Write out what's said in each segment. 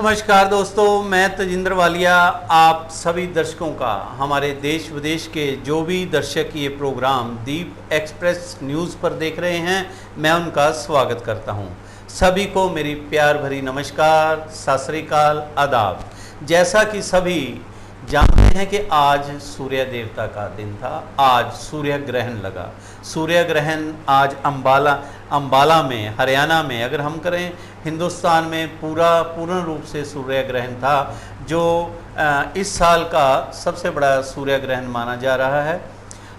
नमस्कार दोस्तों, मैं तजिंदर वालिया आप सभी दर्शकों का, हमारे देश विदेश के जो भी दर्शक ये प्रोग्राम दीप एक्सप्रेस न्यूज़ पर देख रहे हैं, मैं उनका स्वागत करता हूं। सभी को मेरी प्यार भरी नमस्कार, सत श्री अकाल, आदाब। जैसा कि सभी जानते हैं कि आज सूर्य देवता का दिन था। आज सूर्य ग्रहण लगा। सूर्य ग्रहण आज अंबाला में, हरियाणा में, अगर हम करें हिंदुस्तान में पूर्ण रूप से सूर्य ग्रहण था, जो इस साल का सबसे बड़ा सूर्य ग्रहण माना जा रहा है।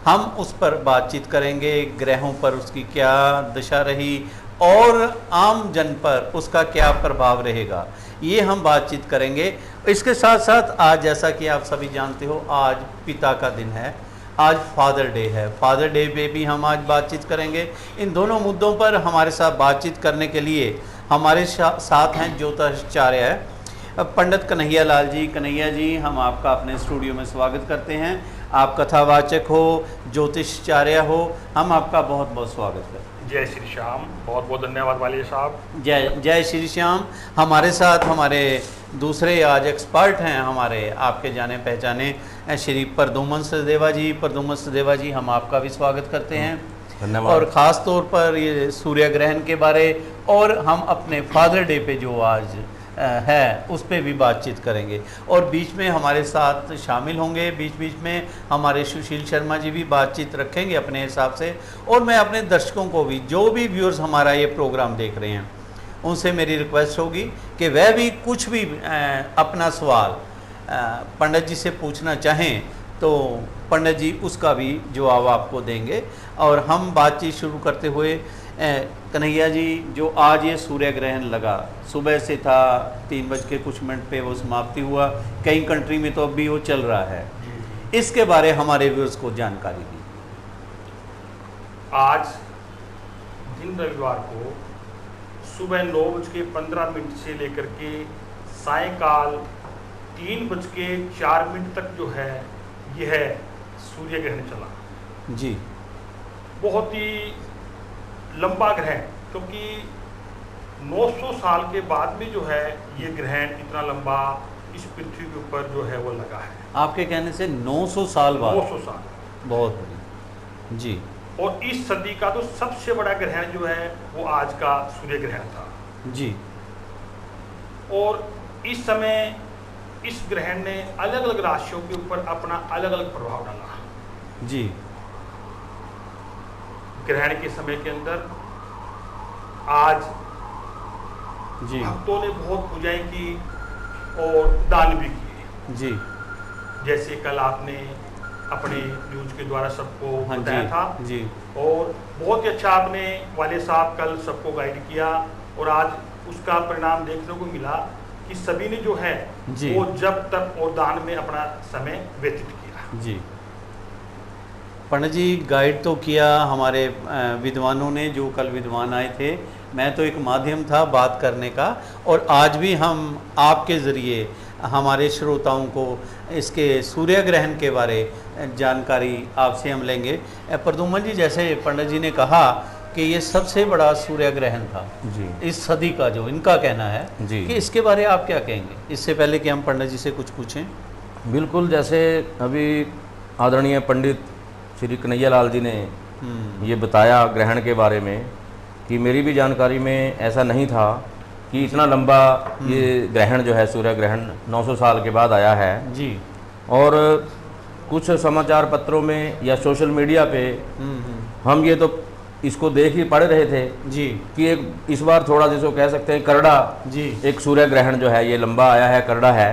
हम उस पर बातचीत करेंगे, ग्रहों पर उसकी क्या दशा रही और आम जन पर उसका क्या प्रभाव रहेगा, ये हम बातचीत करेंगे। इसके साथ साथ आज जैसा कि आप सभी जानते हो, आज पिता का दिन है, आज फादर डे है। फादर डे पे भी हम आज बातचीत करेंगे। इन दोनों मुद्दों पर हमारे साथ बातचीत करने के लिए हमारे साथ हैं ज्योतिषाचार्य है पंडित कन्हैया लाल जी। कन्हैया जी, हम आपका अपने स्टूडियो में स्वागत करते हैं। आप कथावाचक हो, ज्योतिषाचार्य हो, हम आपका बहुत बहुत स्वागत करते हैं। जय श्री श्याम, बहुत बहुत धन्यवाद वालिया साहब। जय श्री श्याम। हमारे साथ हमारे दूसरे आज एक्सपर्ट हैं, हमारे आपके जाने पहचाने श्री प्रद्युम्न सचदेवा जी। प्रद्युम्न सचदेवा जी, हम आपका भी स्वागत करते हैं। धन्यवाद। और ख़ास तौर पर ये सूर्य ग्रहण के बारे और हम अपने फादर डे पे जो आज है उस पे भी बातचीत करेंगे। और बीच में हमारे साथ शामिल होंगे, बीच बीच में हमारे सुशील शर्मा जी भी बातचीत रखेंगे अपने हिसाब से। और मैं अपने दर्शकों को भी, जो भी व्यूअर्स हमारा ये प्रोग्राम देख रहे हैं, उनसे मेरी रिक्वेस्ट होगी कि वह भी कुछ भी अपना सवाल पंडित जी से पूछना चाहें तो पंडित जी उसका भी जवाब आपको देंगे। और हम बातचीत शुरू करते हुए कन्हैया जी, जो आज ये सूर्य ग्रहण लगा, सुबह से था 3 बज के कुछ मिनट पे वो समाप्ति हुआ, कई कंट्री में तो अब भी वो चल रहा है, इसके बारे हमारे व्यूअर्स को जानकारी दी। आज दिन रविवार को सुबह 9:15 से लेकर के सायंकाल 3:04 तक जो है यह सूर्य ग्रहण चला जी। बहुत ही लंबा ग्रहण, क्योंकि 900 साल के बाद में जो है ये ग्रहण इतना लंबा इस पृथ्वी के ऊपर जो है वो लगा है। आपके कहने से 900 साल बाद? 900 साल, बहुत बढ़िया जी। और इस सदी का तो सबसे बड़ा ग्रहण जो है वो आज का सूर्य ग्रहण था जी। और इस समय इस ग्रहण ने अलग अलग राशियों के ऊपर अपना अलग अलग प्रभाव डाला जी। ग्रहण के समय के अंदर आज जी भक्तों ने बहुत पूजाएं की और दान भी किए जी। जैसे कल आपने अपने न्यूज के द्वारा सबको हाँ बताया जी, था जी। और बहुत ही अच्छा आपने वाले साहब कल सबको गाइड किया और आज उसका परिणाम देखने को मिला कि सभी ने जो है वो जब तक और दान में अपना समय व्यतीत किया जी। पंडित जी, गाइड तो किया हमारे विद्वानों ने, जो कल विद्वान आए थे। मैं तो एक माध्यम था बात करने का, और आज भी हम आपके ज़रिए हमारे श्रोताओं को इसके सूर्य ग्रहण के बारे जानकारी आपसे हम लेंगे। प्रद्युम्न जी, जैसे पंडित जी ने कहा कि ये सबसे बड़ा सूर्य ग्रहण था जी इस सदी का, जो इनका कहना है जी, कि इसके बारे आप क्या कहेंगे, इससे पहले कि हम पंडित जी से कुछ पूछें? बिल्कुल। जैसे अभी आदरणीय पंडित श्री कन्हैया लाल जी ने ये बताया ग्रहण के बारे में, कि मेरी भी जानकारी में ऐसा नहीं था कि इतना लंबा ये ग्रहण जो है सूर्य ग्रहण 900 साल के बाद आया है जी। और कुछ समाचार पत्रों में या सोशल मीडिया पे हम ये तो इसको देख ही पढ़ रहे थे जी कि एक इस बार थोड़ा जिसको कह सकते हैं करड़ा जी, एक सूर्य ग्रहण जो है ये लंबा आया है, करड़ा है,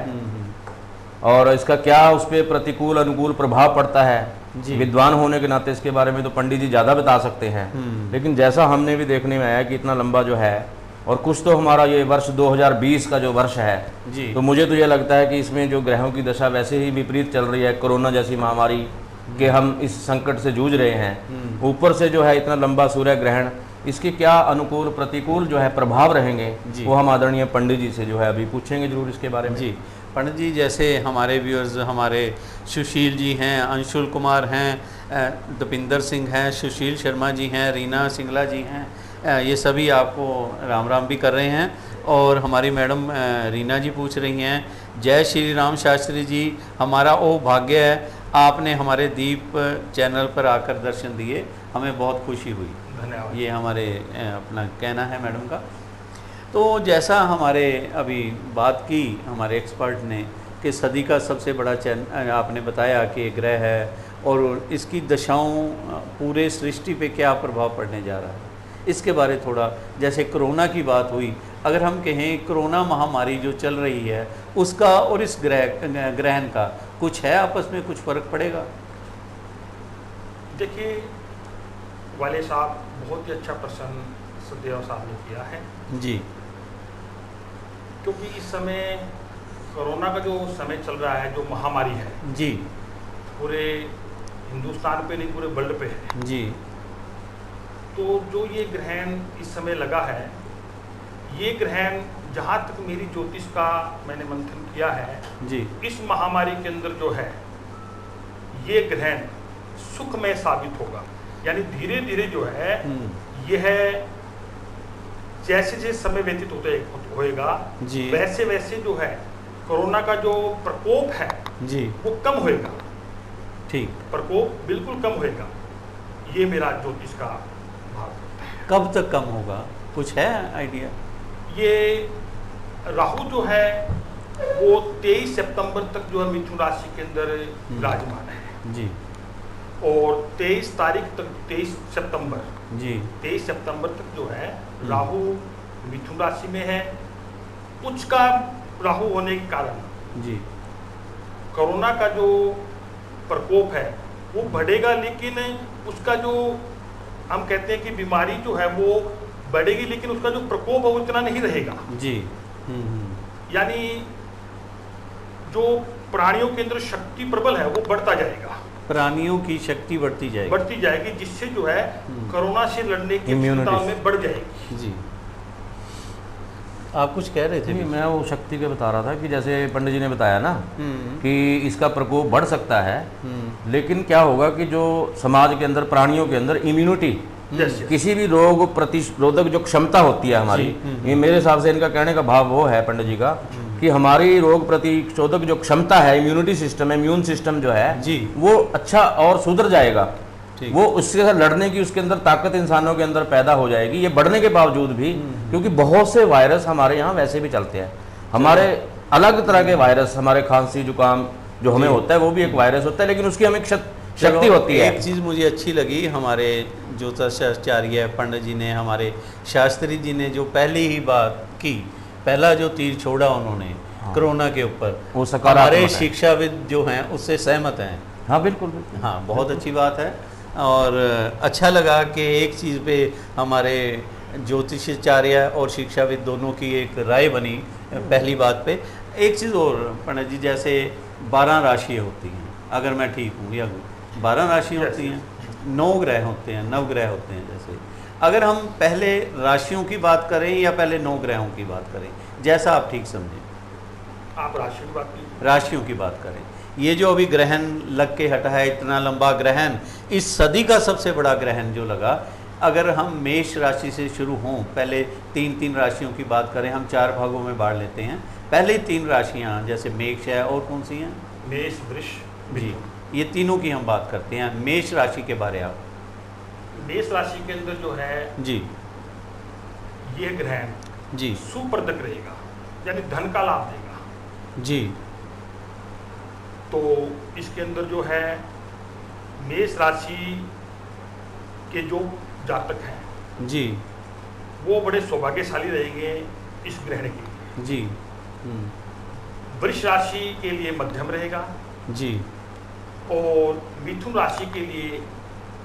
और इसका क्या उस पर प्रतिकूल अनुकूल प्रभाव पड़ता है। विद्वान होने के नाते इसके बारे में तो पंडित जी ज़्यादा बता सकते हैं, लेकिन जैसा हमने भी देखने में आया कि इतना लंबा जो है, और कुछ तो हमारा ये वर्ष 2020 का जो वर्ष है जी, तो मुझे तो ये लगता है कि इसमें जो ग्रहों की दशा वैसे ही विपरीत चल रही है, कोरोना जैसी महामारी के हम इस संकट से जूझ रहे हैं, ऊपर से जो है इतना लंबा सूर्य ग्रहण, इसके क्या अनुकूल प्रतिकूल जो है प्रभाव रहेंगे वो हम आदरणीय पंडित जी से जो है अभी पूछेंगे जरूर इसके बारे में। जी। पंडित जी, जैसे हमारे व्यूअर्स, हमारे सुशील जी हैं, अंशुल कुमार हैं, दीपिंदर सिंह हैं, सुशील शर्मा जी हैं, रीना सिंगला जी हैं, ये सभी आपको राम राम भी कर रहे हैं। और हमारी मैडम रीना जी पूछ रही हैं, जय श्री राम शास्त्री जी, हमारा ओ भाग्य है आपने हमारे दीप चैनल पर आकर दर्शन दिए, हमें बहुत खुशी हुई। धन्यवाद। ये हमारे अपना कहना है मैडम का। तो जैसा हमारे अभी बात की हमारे एक्सपर्ट ने कि सदी का सबसे बड़ा चैन आपने बताया कि ग्रह है और इसकी दशाओं पूरे सृष्टि पे क्या प्रभाव पड़ने जा रहा है, इसके बारे थोड़ा, जैसे कोरोना की बात हुई, अगर हम कहें कोरोना महामारी जो चल रही है उसका और इस ग्रहण का कुछ है आपस में, कुछ फ़र्क पड़ेगा? देखिए वाले साहब बहुत ही अच्छा प्रश्न सदैव साहब ने किया है जी, क्योंकि इस समय कोरोना का जो समय चल रहा है, जो महामारी है जी, पूरे हिंदुस्तान पे नहीं पूरे वर्ल्ड पे है जी। तो जो ये ग्रहण इस समय लगा है, ये ग्रहण जहाँ तक मेरी ज्योतिष का मैंने मंथन किया है जी, इस महामारी के अंदर जो है ये ग्रहण सुखमय साबित होगा। यानी धीरे धीरे जो है यह जैसे जैसे समय व्यतीत होएगा जी, वैसे वैसे जो है कोरोना का जो प्रकोप है जी, वो कम होएगा। ठीक। प्रकोप बिल्कुल कम होएगा, ये मेरा ज्योतिष का भाव है। कब तक कम होगा, कुछ है आइडिया? ये राहु जो है वो 23 सितंबर तक जो है मिथुन राशि के अंदर विराजमान है जी, और 23 तारीख तक 23 सितंबर जी, 23 सितंबर तक जो है राहु मिथुन राशि में है। उच्च का राहु होने के कारण जी, कोरोना का जो प्रकोप है वो बढ़ेगा, लेकिन उसका जो हम कहते हैं कि बीमारी जो है वो बढ़ेगी, लेकिन उसका जो प्रकोप है वो इतना नहीं रहेगा जी। यानी जो प्राणियों के अंदर शक्ति प्रबल है वो बढ़ता जाएगा, प्राणियों की शक्ति बढ़ती जाएगी जिससे जो है कोरोना से लड़ने की क्षमता में बढ़ जाएगी। जी, आप कुछ कह रहे थे? मैं वो शक्ति के बता रहा था कि जैसे पंडित जी ने बताया ना कि इसका प्रकोप बढ़ सकता है, लेकिन क्या होगा कि जो समाज के अंदर प्राणियों के अंदर इम्यूनिटी, किसी भी रोग प्रतिरोधक जो क्षमता होती है हमारी, ये मेरे हिसाब से इनका कहने का भाव वो है पंडित जी का कि हमारी रोग प्रतिरोधक जो क्षमता है, इम्यूनिटी सिस्टम है, इम्यून सिस्टम जो है जी, वो अच्छा और सुधर जाएगा, वो उसके साथ लड़ने की उसके अंदर ताकत इंसानों के अंदर पैदा हो जाएगी। ये बढ़ने के बावजूद भी, क्योंकि बहुत से वायरस हमारे यहाँ वैसे भी चलते हैं, हमारे अलग तरह के वायरस, हमारे खांसी जुकाम जो हमें होता है वो भी एक वायरस होता है, लेकिन उसकी हमें शक्ति होती है। एक चीज़ मुझे अच्छी लगी, हमारे ज्योतिषाचार्य पंडित जी ने, हमारे शास्त्री जी ने जो पहली ही बात की, पहला जो तीर छोड़ा उन्होंने कोरोना के ऊपर, वो हमारे शिक्षाविद जो हैं उससे सहमत हैं। हाँ बिल्कुल बिल्कुल, हाँ बहुत अच्छी बात है। और अच्छा लगा कि एक चीज़ पे हमारे ज्योतिषाचार्य और शिक्षाविद दोनों की एक राय बनी पहली बात पे। एक चीज़ और पंडित जी, जैसे 12 राशि होती हैं, अगर मैं ठीक हूँ या 12 राशि होती हैं, 9 ग्रह होते हैं, 9 ग्रह होते हैं। जैसे अगर हम पहले राशियों की बात करें या पहले 9 ग्रहों की बात करें, जैसा आप ठीक समझें। आप राशियों की बात कीजिए। राशियों की बात करें, ये जो अभी ग्रहण लग के हटा है, इतना लंबा ग्रहण, इस सदी का सबसे बड़ा ग्रहण जो लगा, अगर हम मेष राशि से शुरू हों, पहले 3 राशियों की बात करें, हम 4 भागों में बांट लेते हैं। पहले 3 राशियां जैसे मेष है, और कौन सी हैं? मेष, वृष, जी, ये तीनों की हम बात करते हैं। मेष राशि के बारे आप। मेष राशि के अंदर जो है जी, ये ग्रहण जी, सुप्रदक रहेगा, यानी धन का लाभ देगा जी। तो इसके अंदर जो है मेष राशि के जो जातक हैं जी, वो बड़े सौभाग्यशाली रहेंगे इस ग्रहण के। जी, वृष राशि के लिए मध्यम रहेगा जी, और मिथुन राशि के लिए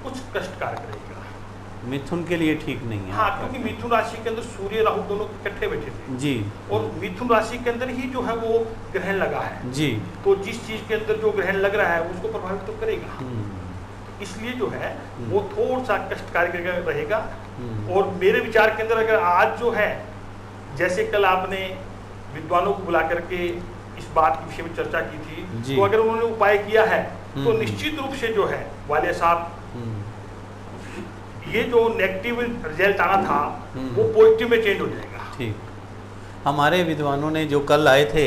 कुछ कष्टकारक रहेगा। मिथुन के लिए ठीक नहीं है। हाँ, क्योंकि मिथुन राशि के अंदर सूर्य राहु दोनों इकट्ठे बैठे थे जी, और मिथुन राशि के अंदर ही जो है वो ग्रहण लगा है जी, तो जिस चीज के अंदर जो ग्रहण लग रहा है उसको प्रभावित तो करेगा, इसलिए जो है वो थोड़ा सा कष्टकारी रहेगा। और मेरे विचार के अंदर अगर आज जो है, जैसे कल आपने विद्वानों को बुला करके इस बात के विषय में चर्चा की थी, तो अगर उन्होंने उपाय किया है तो निश्चित रूप से जो है वाले साहब ये जो नेगेटिव रिजल्ट आना था वो पॉजिटिव में चेंज हो जाएगा। ठीक, हमारे विद्वानों ने जो कल आए थे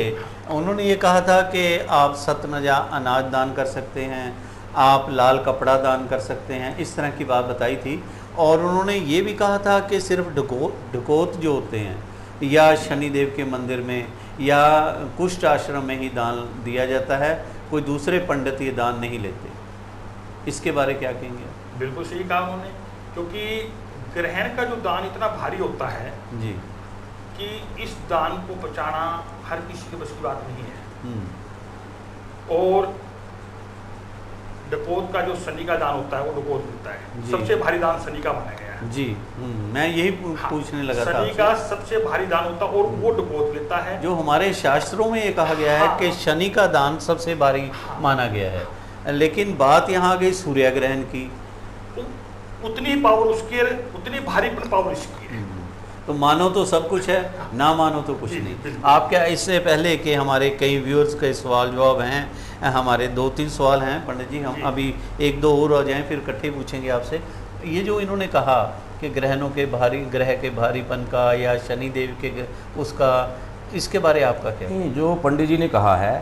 उन्होंने ये कहा था कि आप सतनजा अनाज दान कर सकते हैं, आप लाल कपड़ा दान कर सकते हैं, इस तरह की बात बताई थी। और उन्होंने ये भी कहा था कि सिर्फ ढकोत जो होते हैं या शनिदेव के मंदिर में या कुष्ठ आश्रम में ही दान दिया जाता है, कोई दूसरे पंडित ये दान नहीं लेते। इसके बारे क्या कहेंगे? बिल्कुल सही कहा उन्होंने, क्योंकि ग्रहण का जो दान इतना भारी होता है जी कि इस दान को बचाना हर किसी के बस की बात नहीं है। और डकोत का जो शनि का दान होता है वो डकोत मिलता है, सबसे भारी दान शनि का माना गया है। जी मैं यही पूछने लगा था। शनि का सबसे भारी दान होता है और वो डकोत लेता है। जो हमारे शास्त्रों में ये कहा गया है कि शनि का दान सबसे भारी माना गया है, लेकिन बात यहाँ आ गई सूर्य ग्रहण की। उतनी पावर उसकी, उतनी भारी पावर इसकी है। तो मानो तो सब कुछ है, ना मानो तो कुछ नहीं। आप क्या, इससे पहले कि हमारे कई व्यूअर्स के सवाल जवाब हैं, हमारे 2-3 सवाल हैं पंडित जी, हम अभी 1-2 और आ जाएं फिर इकट्ठे पूछेंगे आपसे। ये जो इन्होंने कहा कि ग्रहणों के भारी, ग्रह के भारीपन का या शनिदेव के उसका, इसके बारे आपका क्या? जो पंडित जी ने कहा है,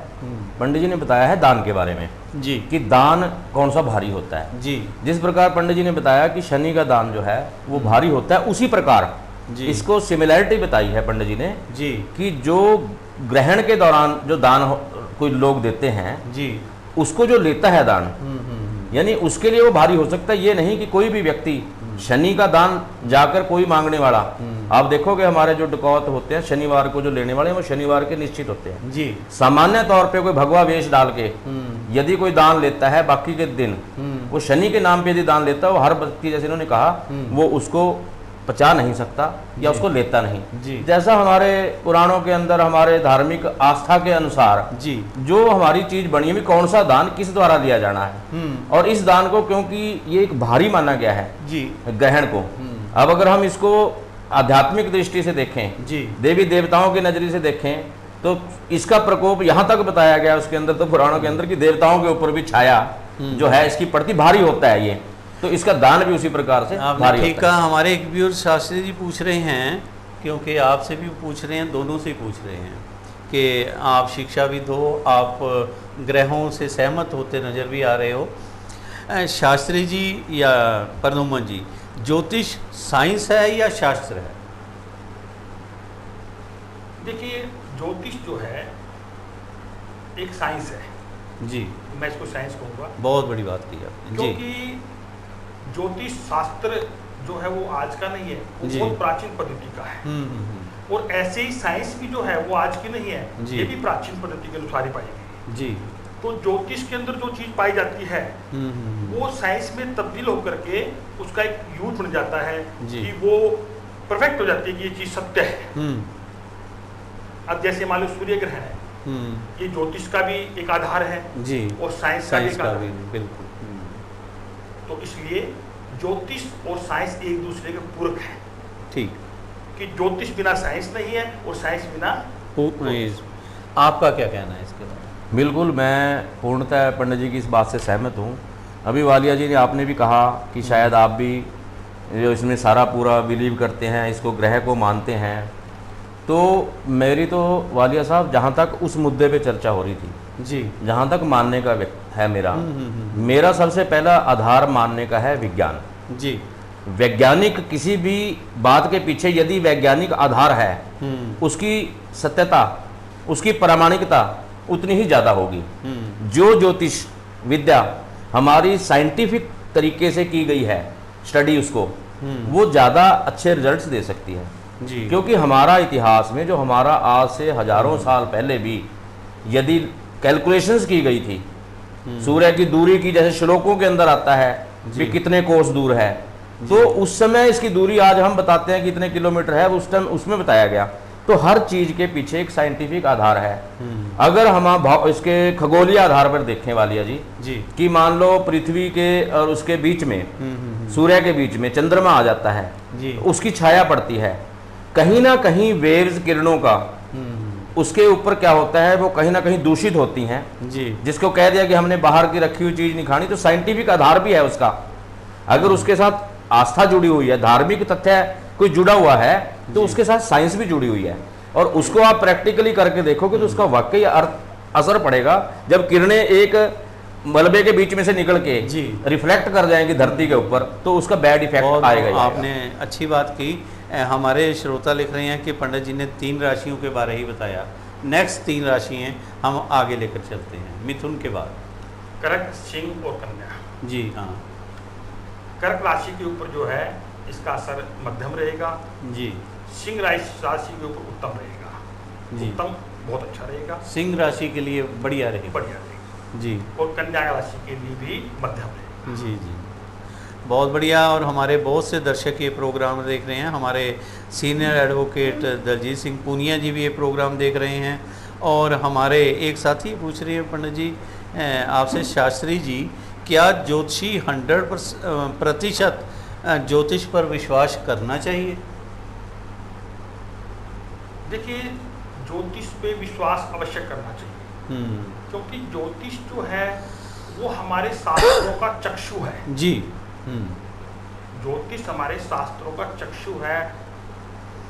पंडित जी ने बताया है दान के बारे में जी, कि दान कौन सा भारी होता है। जी, जिस प्रकार पंडित जी ने बताया कि शनि का दान जो है वो भारी होता है, उसी प्रकार इसको सिमिलैरिटी बताई है पंडित जी ने जी, कि जो ग्रहण के दौरान जो दान कोई लोग देते हैं जी, उसको जो लेता है दान, यानी उसके लिए वो भारी हो सकता है। ये नहीं कि कोई भी व्यक्ति शनि का दान जाकर कोई मांगने वाला, आप देखोगे हमारे जो डकौत होते हैं शनिवार को जो लेने वाले हैं वो शनिवार के निश्चित होते हैं जी। सामान्य तौर पे कोई भगवा वेश डाल के यदि कोई दान लेता है बाकी के दिन, वो शनि के नाम पे यदि दान लेता है, वो हर व्यक्ति, जैसे इन्होंने कहा, वो उसको पचा नहीं सकता या उसको लेता नहीं जी। जैसा हमारे पुराणों के अंदर हमारे धार्मिक आस्था के अनुसार जी, जो हमारी चीज बनी हुई, कौन सा दान किस द्वारा दिया जाना है, और इस दान को क्योंकि ये एक भारी माना गया है जी, ग्रहण को। अब अगर हम इसको आध्यात्मिक दृष्टि से देखें, जी, देवी देवताओं की नजरी से देखें, तो इसका प्रकोप यहाँ तक बताया गया उसके अंदर, तो पुराणों के अंदर की देवताओं के ऊपर भी छाया जो है इसकी प्रति भारी होता है ये, तो इसका दान भी उसी प्रकार से भारी ठीक होता है। हमारे एक व्यूअर शास्त्री जी पूछ रहे हैं, क्योंकि आपसे भी पूछ रहे हैं, दोनों से पूछ रहे हैं कि आप शिक्षाविद हो, आप ग्रहों से सहमत होते नज़र भी आ रहे हो। शास्त्री जी या प्रदुमन जी, ज्योतिष साइंस है या शास्त्र है? देखिए, ज्योतिष जो है एक साइंस है जी, मैं इसको साइंस कहूँगा। बहुत बड़ी बात की आपने जी। क्योंकि ज्योतिष शास्त्र जो है वो आज का नहीं है, वो बहुत प्राचीन पद्धति का है। और ऐसे ही साइंस भी जो है वो आज की नहीं है, ये भी प्राचीन पद्धति के अनुसार ही पाई गई जी। तो ज्योतिष के अंदर जो चीज पाई जाती है वो साइंस में तब्दील होकर के उसका एक यूज बन जाता है कि वो परफेक्ट हो जाती है कि ये चीज सत्य है। अब जैसे मान लो सूर्य ग्रहण है, ये ज्योतिष का भी एक आधार है जी, और साइंस का भी बिल्कुल। तो इसलिए ज्योतिष और साइंस एक दूसरे के पूरक है। ठीक, कि ज्योतिष बिना साइंस नहीं है और साइंस बिना आपका क्या कहना है इसके बारे में? बिल्कुल, मैं पूर्णतः पंडित जी की इस बात से सहमत हूँ। अभी वालिया जी ने, आपने भी कहा कि शायद आप भी जो इसमें सारा पूरा बिलीव करते हैं, इसको ग्रह को मानते हैं, तो मेरी तो वालिया साहब जहाँ तक उस मुद्दे पे चर्चा हो रही थी जी, जहाँ तक मानने का है मेरा सबसे पहला आधार मानने का है विज्ञान जी। वैज्ञानिक किसी भी बात के पीछे यदि वैज्ञानिक आधार है, उसकी सत्यता, उसकी प्रामाणिकता उतनी ही ज़्यादा होगी। जो ज्योतिष विद्या हमारी साइंटिफिक तरीके से की गई है स्टडी, उसको वो ज़्यादा अच्छे रिजल्ट्स दे सकती है जी। क्योंकि हमारा इतिहास में जो हमारा आज से हजारों साल पहले भी यदि कैलकुलेशंस की गई थी, सूर्य की दूरी की, जैसे श्लोकों के अंदर आता है कि कितने कोस दूर है, तो उस समय इसकी दूरी आज हम बताते हैं कि कितने किलोमीटर है, उस टाइम उसमें बताया गया। तो हर चीज के पीछे एक साइंटिफिक आधार है। अगर हम इसके खगोलीय आधार पर देखें वालिया जी कि मान लो पृथ्वी के और उसके बीच में, सूर्य के बीच में चंद्रमा आ जाता है जी, उसकी छाया पड़ती है, कहीं ना कहीं वेव्स, किरणों का उसके ऊपर क्या होता है, वो कहीं ना कहीं दूषित होती हैं जी। जिसको कह दिया कि हमने बाहर की रखी हुई चीज नहीं खानी, तो साइंटिफिक आधार भी है उसका। अगर उसके साथ आस्था जुड़ी हुई है, धार्मिक तथ्य कोई जुड़ा हुआ है, तो उसके साथ साइंस भी जुड़ी हुई है, और उसको आप प्रैक्टिकली करके देखोगे तो उसका वाकई असर पड़ेगा। जब किरणें एक मलबे के बीच में से निकल के रिफ्लेक्ट कर जाएंगी धरती के ऊपर, तो उसका बैड इफेक्ट आएगा। आपने अच्छी बात की। हमारे श्रोता लिख रहे हैं कि पंडित जी ने 3 राशियों के बारे ही बताया, नेक्स्ट 3 राशि हैं हम आगे लेकर चलते हैं। मिथुन के बाद कर्क, सिंह और कन्या। जी हाँ। कर्क राशि के ऊपर जो है इसका असर मध्यम रहेगा जी। सिंह राशि के ऊपर उत्तम रहेगा जी, उत्तम बहुत अच्छा रहेगा। सिंह राशि के लिए बढ़िया रहेगा जी, और कन्या राशि के लिए भी मध्यम रहेगा जी जी। बहुत बढ़िया। और हमारे बहुत से दर्शक ये प्रोग्राम देख रहे हैं। हमारे सीनियर एडवोकेट दलजीत सिंह पूनिया जी भी ये प्रोग्राम देख रहे हैं। और हमारे एक साथी पूछ रहे हैं पंडित जी आपसे, शास्त्री जी क्या ज्योतिषी 100% ज्योतिष पर विश्वास करना चाहिए? देखिए, ज्योतिष पे विश्वास अवश्य करना चाहिए, क्योंकि ज्योतिष जो है वो हमारे शास्त्रों का चक्षु है जी। ज्योतिष हमारे शास्त्रों का चक्षु है।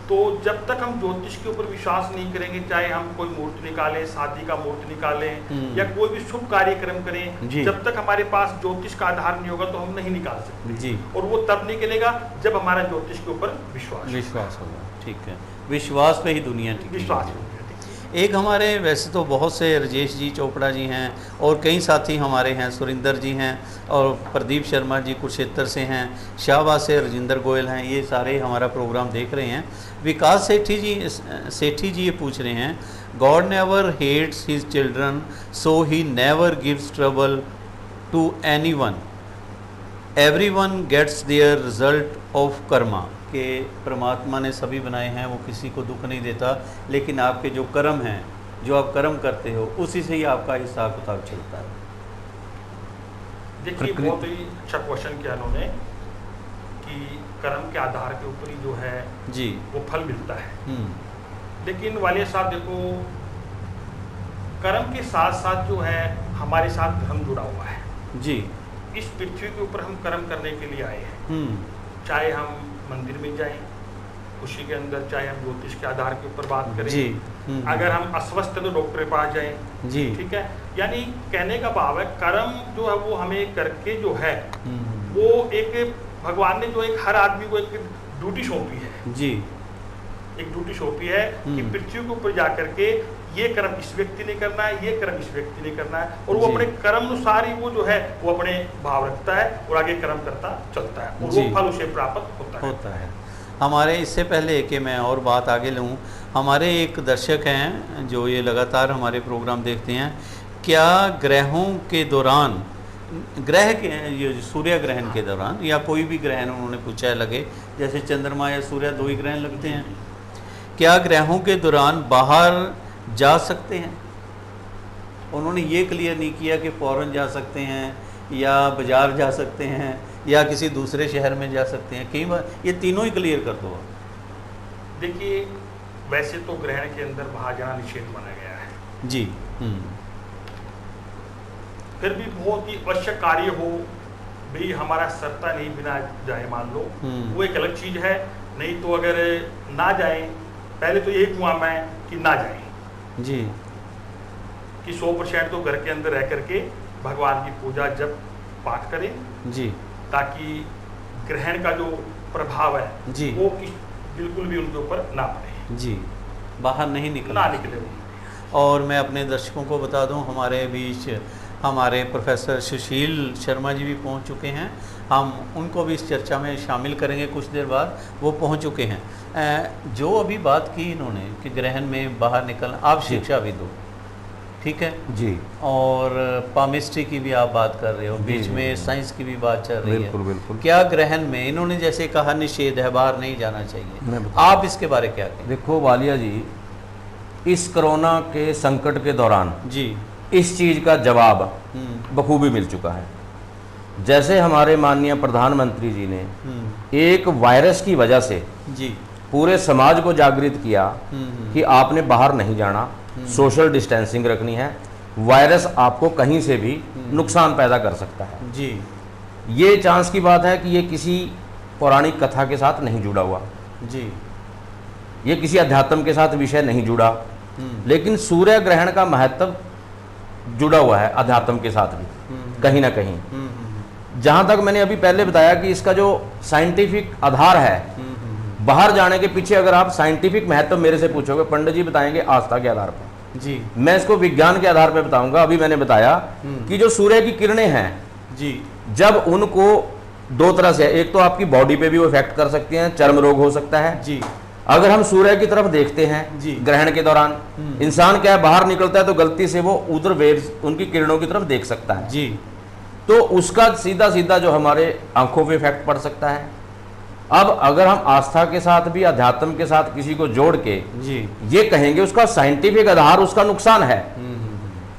तो जब तक हम ज्योतिष के ऊपर विश्वास नहीं करेंगे, चाहे हम कोई मूर्ति निकालें, शादी का मूर्ति निकालें या कोई भी शुभ कार्यक्रम करें, जब तक हमारे पास ज्योतिष का आधार नहीं होगा तो हम नहीं निकाल सकते जी। और वो तब निकलेगा जब हमारा ज्योतिष के ऊपर विश्वास होगा। ठीक है, विश्वास पे ही दुनिया टिकी। विश्वास एक हमारे वैसे तो बहुत से राजेश जी चोपड़ा जी हैं और कई साथी हमारे हैं, सुरिंदर जी हैं और प्रदीप शर्मा जी कुरुक्षेत्र से हैं, शाहबाद से राजेंद्र गोयल हैं, ये सारे हमारा प्रोग्राम देख रहे हैं। विकास सेठी जी ये पूछ रहे हैं, God never hates his children so he never gives trouble to anyone, everyone gets their result of karma, कि परमात्मा ने सभी बनाए हैं, वो किसी को दुख नहीं देता, लेकिन आपके जो कर्म हैं, जो आप कर्म करते हो, उसी से ही आपका हिसाब किताब चलता है। देखिए, बहुत ही अच्छा क्वेश्चन किया उन्होंने कि कर्म के आधार के ऊपर ही जो है जी वो फल मिलता है। लेकिन वाले साहब देखो, कर्म के साथ साथ जो है हमारे साथ धर्म जुड़ा हुआ है जी। इस पृथ्वी के ऊपर हम कर्म करने के लिए आए हैं, चाहे हम मंदिर में जाएं खुशी के अंदर, चाहे हम ज्योतिष के आधार के ऊपर बात करें जी। अगर हम अस्वस्थ तो डॉक्टर के पास जाएं जी, ठीक है। यानी कहने का भाव है कर्म जो है वो हमें करके जो है वो एक भगवान ने जो एक हर आदमी को एक ड्यूटी सौंपी है जी, एक ड्यूटी सौंपी है कि पृथ्वी के ऊपर जा करके ये कर्म इस व्यक्ति ने करना है, ये कर्म इस व्यक्ति ने करना है, और वो अपने कर्म अनुसार ही वो जो है वो अपने भाव रखता है और आगे कर्म करता चलता है और वो फल उसे प्राप्त होता है। हमारे इससे पहले कि मैं और बात आगे लूँ, हमारे एक दर्शक हैं जो ये लगातार हमारे प्रोग्राम देखते हैं, क्या ग्रहों के दौरान, ग्रह के ये सूर्य ग्रहण के दौरान या कोई भी ग्रहण उन्होंने पूछा है लगे, जैसे चंद्रमा या सूर्य 2 ही ग्रहण लगते हैं, क्या ग्रहों के दौरान बाहर जा सकते हैं? उन्होंने ये क्लियर नहीं किया कि फ़ौरन जा सकते हैं या बाज़ार जा सकते हैं या किसी दूसरे शहर में जा सकते हैं, कई बार ये तीनों ही क्लियर कर दो। देखिए, वैसे तो ग्रहण के अंदर बाहर जाना निषेध माना गया है जी। फिर भी बहुत ही आवश्यक कार्य हो, भाई हमारा सरता नहीं बिना जाए मान लो, वो एक अलग चीज़ है। नहीं तो अगर ना जाए, पहले तो यही कहूँगा मैं कि ना जाए जी, कि 100% तो घर के अंदर रह करके भगवान की पूजा जब पाठ करें जी, ताकि ग्रहण का जो प्रभाव है जी वो बिल्कुल भी उनके ऊपर ना पड़े जी, बाहर नहीं निकले। और मैं अपने दर्शकों को बता दूं, हमारे बीच हमारे प्रोफेसर सुशील शर्मा जी भी पहुंच चुके हैं, हम उनको भी इस चर्चा में शामिल करेंगे कुछ देर बाद, वो पहुंच चुके हैं। जो अभी बात की इन्होंने कि ग्रहण में बाहर निकलना, आप शिक्षा भी दो, ठीक है जी, और पामिस्ट्री की भी आप बात कर रहे हो, बीच में साइंस की भी बात चल रही है। बिल्कुल बिल्कुल। क्या ग्रहण में इन्होंने जैसे कहा निषेध है, बाहर नहीं जाना चाहिए, आप इसके बारे क्या कहें? देखो वालिया जी, इस कोरोना के संकट के दौरान जी इस चीज़ का जवाब बखूबी मिल चुका है। जैसे हमारे माननीय प्रधानमंत्री जी ने एक वायरस की वजह से जी पूरे समाज को जागृत किया कि आपने बाहर नहीं जाना, सोशल डिस्टेंसिंग रखनी है, वायरस आपको कहीं से भी नुकसान पैदा कर सकता है जी। ये चांस की बात है कि ये किसी पौराणिक कथा के साथ नहीं जुड़ा हुआ जी, ये किसी अध्यात्म के साथ विषय नहीं जुड़ा, लेकिन सूर्य ग्रहण का महत्व जुड़ा हुआ है अध्यात्म के साथ भी कहीं ना कहीं। जहां तक मैंने अभी पहले बताया कि इसका जो साइंटिफिक आधार है, बाहर जाने के पीछे अगर आप साइंटिफिक महत्व मेरे से पूछोगे, पंडित जी बताएंगे आस्था के आधार पर जी, मैं इसको विज्ञान के आधार पर बताऊंगा। अभी मैंने बताया कि जो सूर्य की किरणें हैं जी, जब उनको दो तरह से, एक तो आपकी बॉडी पे भी वो इफेक्ट कर सकती हैं, चर्म रोग हो सकता है जी, अगर हम सूर्य की तरफ देखते हैं जी, ग्रहण के दौरान इंसान क्या है, बाहर निकलता है तो गलती से वो उधर वेव्स उनकी किरणों की तरफ देख सकता है जी, तो उसका सीधा सीधा जो हमारे आंखों पे इफेक्ट पड़ सकता है। अब अगर हम आस्था के साथ भी अध्यात्म के साथ किसी को जोड़ के जी, ये कहेंगे उसका साइंटिफिक आधार, उसका नुकसान है।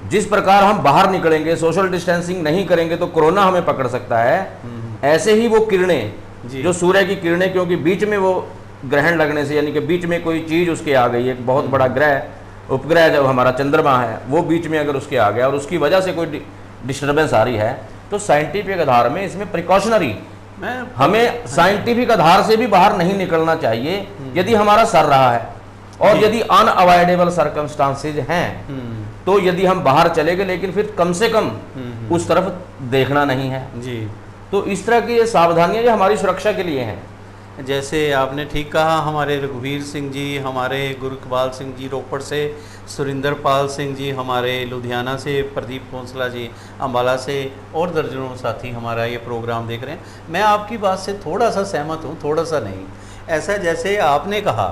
जिस प्रकार हम बाहर निकलेंगे, सोशल डिस्टेंसिंग नहीं करेंगे तो कोरोना हमें पकड़ सकता है, ऐसे ही वो किरणें, जो सूर्य की किरणें, क्योंकि बीच में वो ग्रहण लगने से, यानी कि बीच में कोई चीज उसके आ गई, एक बहुत बड़ा ग्रह, उपग्रह जब हमारा चंद्रमा है वो बीच में अगर उसके आ गया और उसकी वजह से कोई डिस्टर्बेंस आ रही है, तो साइंटिफिक आधार में इसमें प्रिकॉशनरी, हमें साइंटिफिक आधार से भी बाहर नहीं निकलना चाहिए यदि हमारा सर रहा है, और यदि अनअवॉइडेबल सर्कमस्टांसेज हैं तो यदि हम बाहर चले गए, लेकिन फिर कम से कम उस तरफ देखना नहीं है जी। तो इस तरह की ये सावधानियां जो हमारी सुरक्षा के लिए हैं। जैसे आपने ठीक कहा, हमारे रघुवीर सिंह जी, हमारे गुरकबाल सिंह जी रोपड़ से, सुरिंदर पाल सिंह जी हमारे लुधियाना से, प्रदीप खोंसला जी अम्बाला से, और दर्जनों साथी हमारा ये प्रोग्राम देख रहे हैं। मैं आपकी बात से थोड़ा सा सहमत हूँ, थोड़ा सा नहीं। ऐसा जैसे आपने कहा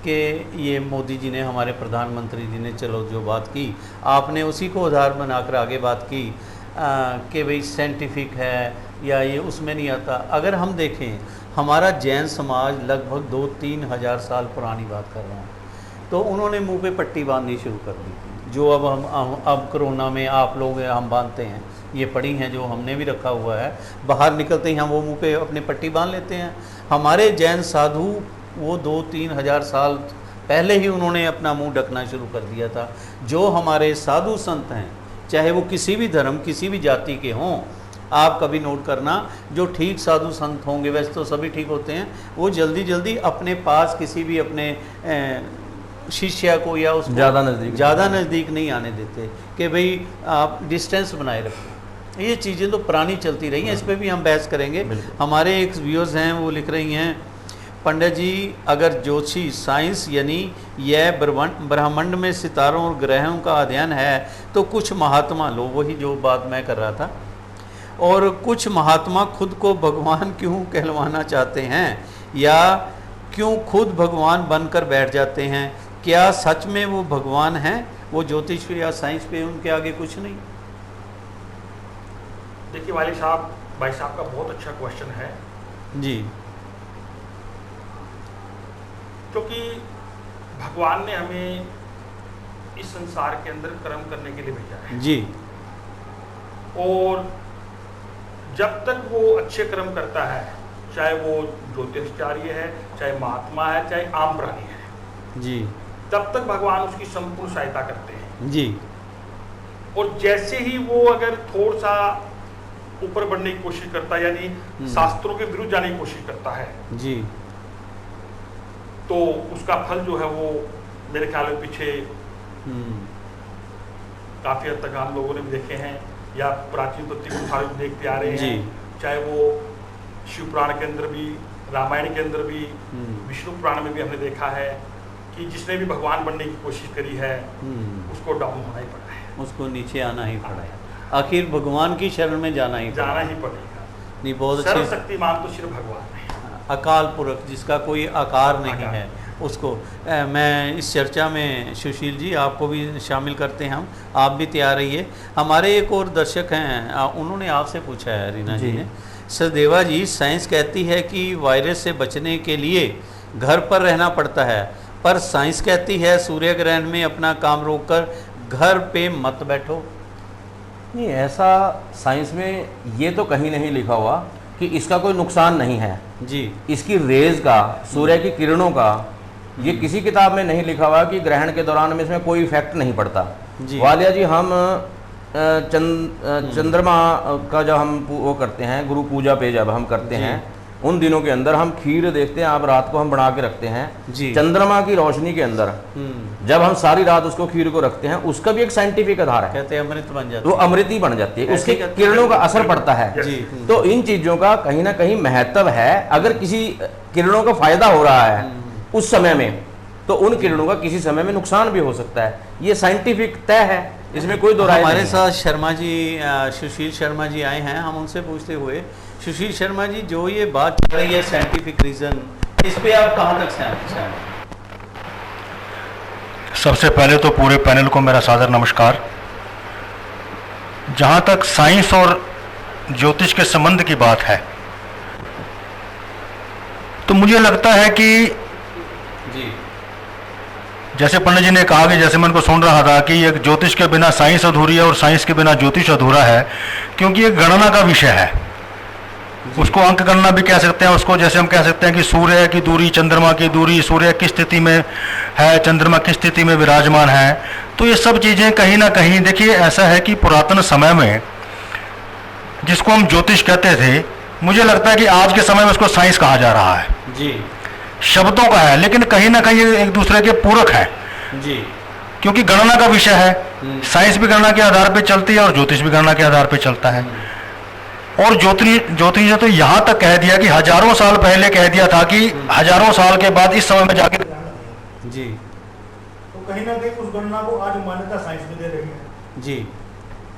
कि ये मोदी जी ने, हमारे प्रधानमंत्री जी ने चलो जो बात की, आपने उसी को आधार बनाकर आगे बात की कि भाई साइंटिफिक है या ये उसमें नहीं आता। अगर हम देखें, हमारा जैन समाज लगभग 2-3 हज़ार साल पुरानी बात कर रहा हूँ, तो उन्होंने मुंह पे पट्टी बांधनी शुरू कर दी थी, जो अब कोरोना में आप लोग हम बांधते हैं, ये पड़ी हैं जो हमने भी रखा हुआ है, बाहर निकलते ही हम वो मुंह पे अपने पट्टी बांध लेते हैं। हमारे जैन साधु वो 2-3 हज़ार साल पहले ही उन्होंने अपना मुंह ढकना शुरू कर दिया था। जो हमारे साधु संत हैं, चाहे वो किसी भी धर्म, किसी भी जाति के हों, आप कभी नोट करना, जो ठीक साधु संत होंगे, वैसे तो सभी ठीक होते हैं, वो जल्दी जल्दी अपने पास किसी भी अपने शिष्य को या उसको ज़्यादा नज़दीक नहीं आने देते कि भाई आप डिस्टेंस बनाए रखो। ये चीज़ें तो पुरानी चलती रही हैं, इस पर भी हम बहस करेंगे। हमारे एक व्यूअर्स हैं, वो लिख रही हैं, पंडित जी अगर ज्योतिषी साइंस यानी यह ब्रह्मांड में सितारों और ग्रहों का अध्ययन है तो कुछ महात्मा, लो वही जो बात मैं कर रहा था, और कुछ महात्मा खुद को भगवान क्यों कहलवाना चाहते हैं या क्यों खुद भगवान बनकर बैठ जाते हैं? क्या सच में वो भगवान हैं? वो ज्योतिष पे या साइंस पे उनके आगे कुछ नहीं? देखिए भाई साहब का बहुत अच्छा क्वेश्चन है जी, क्योंकि भगवान ने हमें इस संसार के अंदर कर्म करने के लिए भेजा है जी, और जब तक वो अच्छे कर्म करता है, चाहे वो ज्योतिषाचार्य है, चाहे महात्मा है, चाहे आम प्राणी है जी, तब तक भगवान उसकी संपूर्ण सहायता करते हैं जी। और जैसे ही वो अगर थोड़ा सा ऊपर बढ़ने की कोशिश करता है, यानी शास्त्रों के विरुद्ध जाने की कोशिश करता है जी, तो उसका फल जो है वो मेरे ख्याल में पीछे काफी हद तक हम लोगों ने भी देखे हैं, या प्राचीन प्रतीक देखते आ रहे हैं, चाहे वो शिव पुराण के अंदर भी, रामायण के अंदर भी, विष्णु पुराण में भी हमने देखा है कि जिसने भी भगवान बनने की कोशिश करी है उसको डाउन होना ही पड़ा है, उसको नीचे आना ही पड़ा है, आखिर भगवान की शरण में जाना ही पड़ेगा। नहीं, बहुत अच्छी। सर्वशक्तिमान तो सिर्फ भगवान है, अकाल पुरख जिसका कोई आकार नहीं है, उसको मैं इस चर्चा में सुशील जी आपको भी शामिल करते हैं, आप भी तैयार रहिए। हमारे एक और दर्शक हैं, उन्होंने आपसे पूछा है, रीना जी ने, सदेवा जी साइंस कहती है कि वायरस से बचने के लिए घर पर रहना पड़ता है, पर साइंस कहती है सूर्य ग्रहण में अपना काम रोककर घर पे मत बैठो। नहीं, ऐसा साइंस में ये तो कहीं नहीं लिखा हुआ कि इसका कोई नुकसान नहीं है जी, इसकी रेज का, सूर्य की किरणों का, ये किसी किताब में नहीं लिखा हुआ कि ग्रहण के दौरान में इसमें कोई इफेक्ट नहीं पड़ता। वालिया जी, हम चंद्रमा का जब हम वो करते हैं, गुरु पूजा पे जब हम करते हैं, उन दिनों के अंदर हम खीर देखते हैं, आप रात को हम बना के रखते हैं जी। चंद्रमा की रोशनी के अंदर, जब हम सारी रात उसको खीर को रखते हैं, उसका भी एक साइंटिफिक आधार है, कहते हैं अमृत बन जाता है, वो अमृत ही बन जाती है, उसके किरणों का असर पड़ता है जी। तो इन चीजों का कहीं ना कहीं महत्व है। अगर किसी किरणों का फायदा हो रहा है उस समय में, तो उन किरणों का किसी समय में नुकसान भी हो सकता है, ये साइंटिफिक तय है, इसमें कोई दो राय हमारे नहीं है। साथ शर्मा जी, सुशील शर्मा जी आए हैं, हम उनसे पूछते हुए, सुशील शर्मा जी, जो ये बात चल रही है साइंटिफिक रीजन, इस पे आप कहाँ तक सहमत हैं? सबसे पहले तो पूरे पैनल को मेरा सादर नमस्कार। जहाँ तक साइंस और ज्योतिष के संबंध की बात है, तो मुझे लगता है कि जी, जैसे पंडित जी ने कहा कि जैसे मैं उनको सुन रहा था कि एक ज्योतिष के बिना साइंस अधूरी है और साइंस के बिना ज्योतिष अधूरा है, क्योंकि एक गणना का विषय है। उसको अंक गणना भी कह सकते हैं, उसको जैसे हम कह सकते हैं कि सूर्य की दूरी, चंद्रमा की दूरी, सूर्य किस स्थिति में है, चंद्रमा किस स्थिति में विराजमान है, तो ये सब चीज़ें कहीं ना कहीं, देखिए ऐसा है कि पुरातन समय में जिसको हम ज्योतिष कहते थे, मुझे लगता है कि आज के समय में उसको साइंस कहा जा रहा है जी, शब्दों का है, लेकिन कहीं ना कहीं एक दूसरे के पूरक है, जी, क्योंकि गणना का विषय है। साइंस भी गणना के आधार पर चलती है और ज्योतिष भी गणना के आधार पर चलता है। और ज्योतिष ने तो यहाँ तक कह दिया कि हजारों साल पहले कह दिया था कि हजारों साल के बाद इस समय में जाके जी, तो कहीं ना कहीं उस गणना को आज मान्यता साइंस में दे रही है। जी,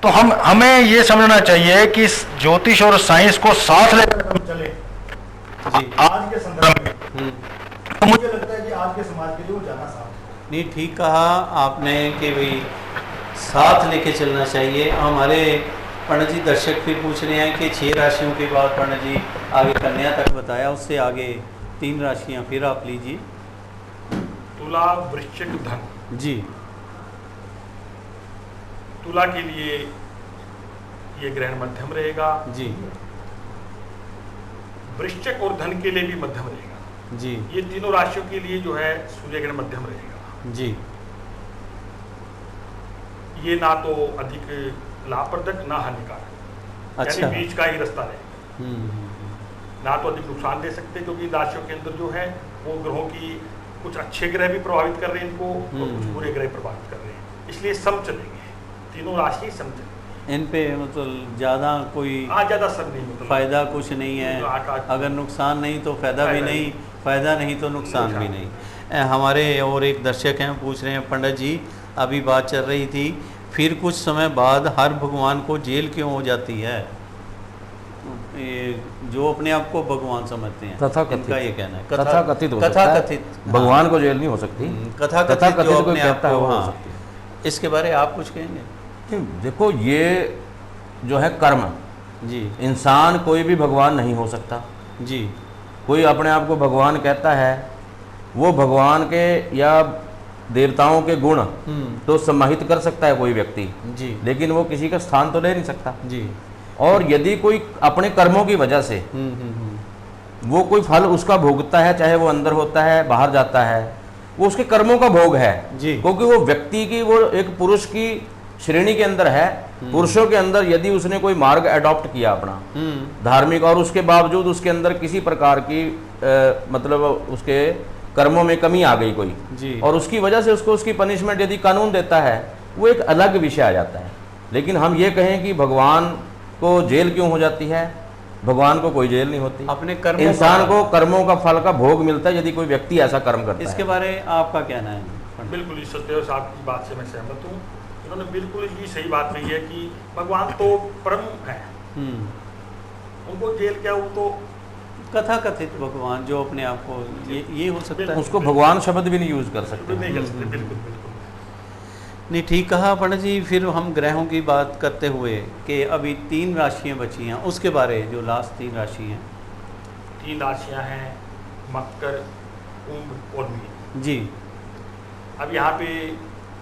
तो हमें ये समझना चाहिए कि ज्योतिष और साइंस को साथ लेकर हम चले जी, आज के संदर्भ में, तो मुझे लगता है कि आज के समाज के लिए वो ज्यादा साथ। नहीं, ठीक कहा आपने कि भाई साथ लेके चलना चाहिए। हमारे पंडित जी दर्शक फिर पूछ रहे हैं कि 6 राशियों के बाद पंडित जी आगे कन्या तक बताया, उससे आगे 3 राशियां फिर आप लीजिए। तुला, वृश्चिक, धन। जी, तुला के लिए ये ग्रहण मध्यम रहेगा, जी, वृश्चिक और धन के लिए भी मध्यम रहेगा। जी, ये तीनों राशियों के लिए जो है सूर्य ग्रहण मध्यम रहेगा। जी, ये ना तो अधिक लाभप्रदक ना हानिकारक, अच्छा, यानी बीच का ही रास्ता रहेगा। ना तो अधिक नुकसान दे सकते, क्योंकि इन राशियों के अंदर जो है वो ग्रहों की कुछ अच्छे ग्रह भी प्रभावित कर रहे हैं इनको, और कुछ बुरे ग्रह प्रभावित कर रहे हैं, इसलिए सम चलेंगे, तीनों राशि सम चलेंगे। इन पे मतलब ज़्यादा कोई ज़्यादा सर नहीं, मतलब फ़ायदा कुछ नहीं है, अगर नुकसान नहीं तो फ़ायदा भी नहीं, फ़ायदा नहीं तो नुकसान भी नहीं। हमारे और एक दर्शक हैं, पूछ रहे हैं पंडित जी, अभी बात चल रही थी, फिर कुछ समय बाद हर भगवान को जेल क्यों हो जाती है? जो अपने आप को भगवान समझते हैं, इनका ये कहना है। कथाकथित हो सकता कथा है, कथित, भगवान को जेल नहीं हो सकती, कथाकथित जो कोई अपने आप कहता है को, वो हो हाँ, सकती है। इसके बारे आप कुछ कहेंगे? देखो, ये जो है कर्म, जी, इंसान कोई भी भगवान नहीं हो सकता। जी, कोई अपने आप को भगवान कहता है, वो भगवान के या देवताओं के गुण तो समाहित कर सकता है कोई व्यक्ति, जी, लेकिन वो किसी का स्थान तो ले नहीं सकता। जी, और यदि कोई अपने कर्मों की वजह से वो कोई फल उसका भोगता है, चाहे वो अंदर होता है बाहर जाता है, वो उसके कर्मों का भोग है, जी, क्योंकि वो व्यक्ति की, वो एक पुरुष की श्रेणी के अंदर है। पुरुषों के अंदर यदि उसने कोई मार्ग अडॉप्ट किया अपना धार्मिक, और उसके बावजूद उसके अंदर किसी प्रकार की मतलब उसके कर्मों में कमी आ गई कोई जी, और उसकी वजह से उसको उसकी पनिशमेंट यदि कानून देता है, वो एक अलग विषय आ जाता है। लेकिन हम ये कहें कि भगवान को जेल क्यों हो जाती है, भगवान को कोई जेल नहीं होती, अपने कर्म, इंसान को कर्मों का फल का भोग मिलता है यदि कोई व्यक्ति ऐसा कर्म करता है। इसके बारे आपका कहना है? बिल्कुल, इस सत्यदेव साहब की बात से मैं सहमत हूँ। उन्होंने बिल्कुल ही सही बात कही है कि भगवान तो परम है, उनको जेल क्या, वो तो कथा कथित भगवान जो अपने आप को, ये हो सकता है, उसको भगवान शब्द भी नहीं यूज कर सकते। नहीं कर सकते, बिल्कुल बिल्कुल नहीं, ठीक कहा पंडित जी। फिर हम ग्रहों की बात करते हुए कि अभी 3 राशियां बची हैं, उसके बारे, जो लास्ट 3 राशि हैं। 3 राशियां हैं, मकर, कुंभ और मीन। जी, अब यहाँ पे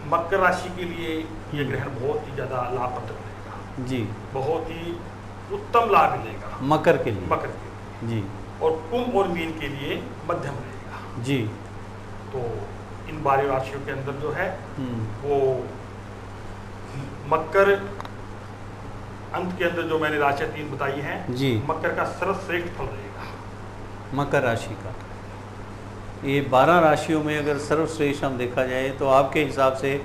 मकर राशि के लिए ये ग्रहण बहुत ही ज़्यादा लाभप्रद रहेगा, जी, बहुत ही उत्तम लाभ मिलेगा मकर के लिए, मकर के लिए। जी, और कुंभ और मीन के लिए मध्यम रहेगा। जी, तो इन 12 राशियों के अंदर जो है वो मकर अंत के अंदर जो मैंने राशियां 3 बताई हैं, जी, मकर का सर्वश्रेष्ठ फल रहेगा। मकर राशि का। ये 12 राशियों में अगर सर्वश्रेष्ठ हम देखा जाए तो आपके हिसाब से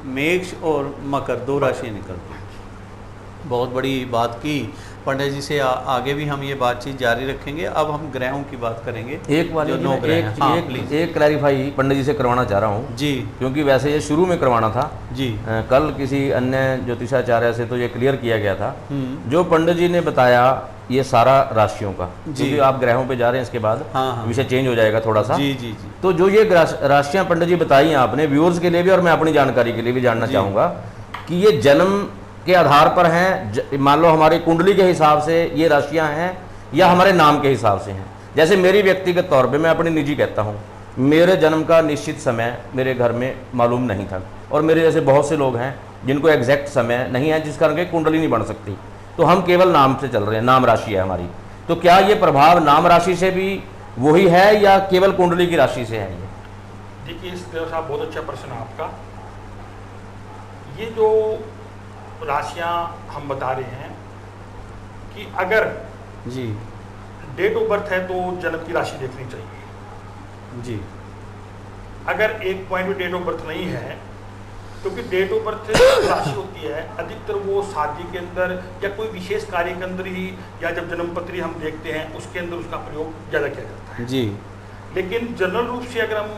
मेष और मकर 2 राशियाँ निकलती हैं। बहुत बड़ी बात की पंडित जी से, आगे भी हम ये बातचीत जारी रखेंगे। अब हम ग्रहों की बात करेंगे। एक बार एक क्लैरिफाई पंडित जी से करवाना चाह रहा हूँ जी, क्योंकि वैसे ये शुरू में करवाना था जी। कल किसी अन्य ज्योतिषाचार्य से तो ये क्लियर किया गया था। जो पंडित जी ने बताया ये सारा राशियों का, क्योंकि आप ग्रहों पे जा रहे हैं इसके बाद विषय चेंज हो जाएगा थोड़ा सा। जी जी जी। तो जो ये राशियां पंडित जी बताई आपने व्यूअर्स के लिए भी और मैं अपनी जानकारी के लिए भी जानना चाहूँगा कि ये जन्म के आधार पर हैं, मान लो हमारी कुंडली के हिसाब से ये राशियां हैं या हमारे नाम के हिसाब से हैं। जैसे मेरी व्यक्तिगत तौर पे मैं अपनी निजी कहता हूँ, मेरे जन्म का निश्चित समय मेरे घर में मालूम नहीं था और मेरे जैसे बहुत से लोग हैं जिनको एग्जैक्ट समय नहीं है, जिस कारण के कुंडली नहीं बन सकती। तो हम केवल नाम से चल रहे हैं, नाम राशि है हमारी। तो क्या ये प्रभाव नाम राशि से भी वही है या केवल कुंडली की राशि से है? ये देखिए इस तरह से बहुत अच्छा प्रश्न है आपका। ये जो राशियां हम बता रहे हैं कि अगर जी डेट ऑफ बर्थ है तो जन्म की राशि देखनी चाहिए जी। अगर एक पॉइंट में डेट ऑफ बर्थ नहीं है, क्योंकि डेट ऑफ बर्थ राशि होती है अधिकतर वो शादी के अंदर या कोई विशेष कार्य के अंदर ही, या जब जन्मपत्री हम देखते हैं उसके अंदर उसका प्रयोग ज़्यादा किया जाता है जी। लेकिन जनरल रूप से अगर हम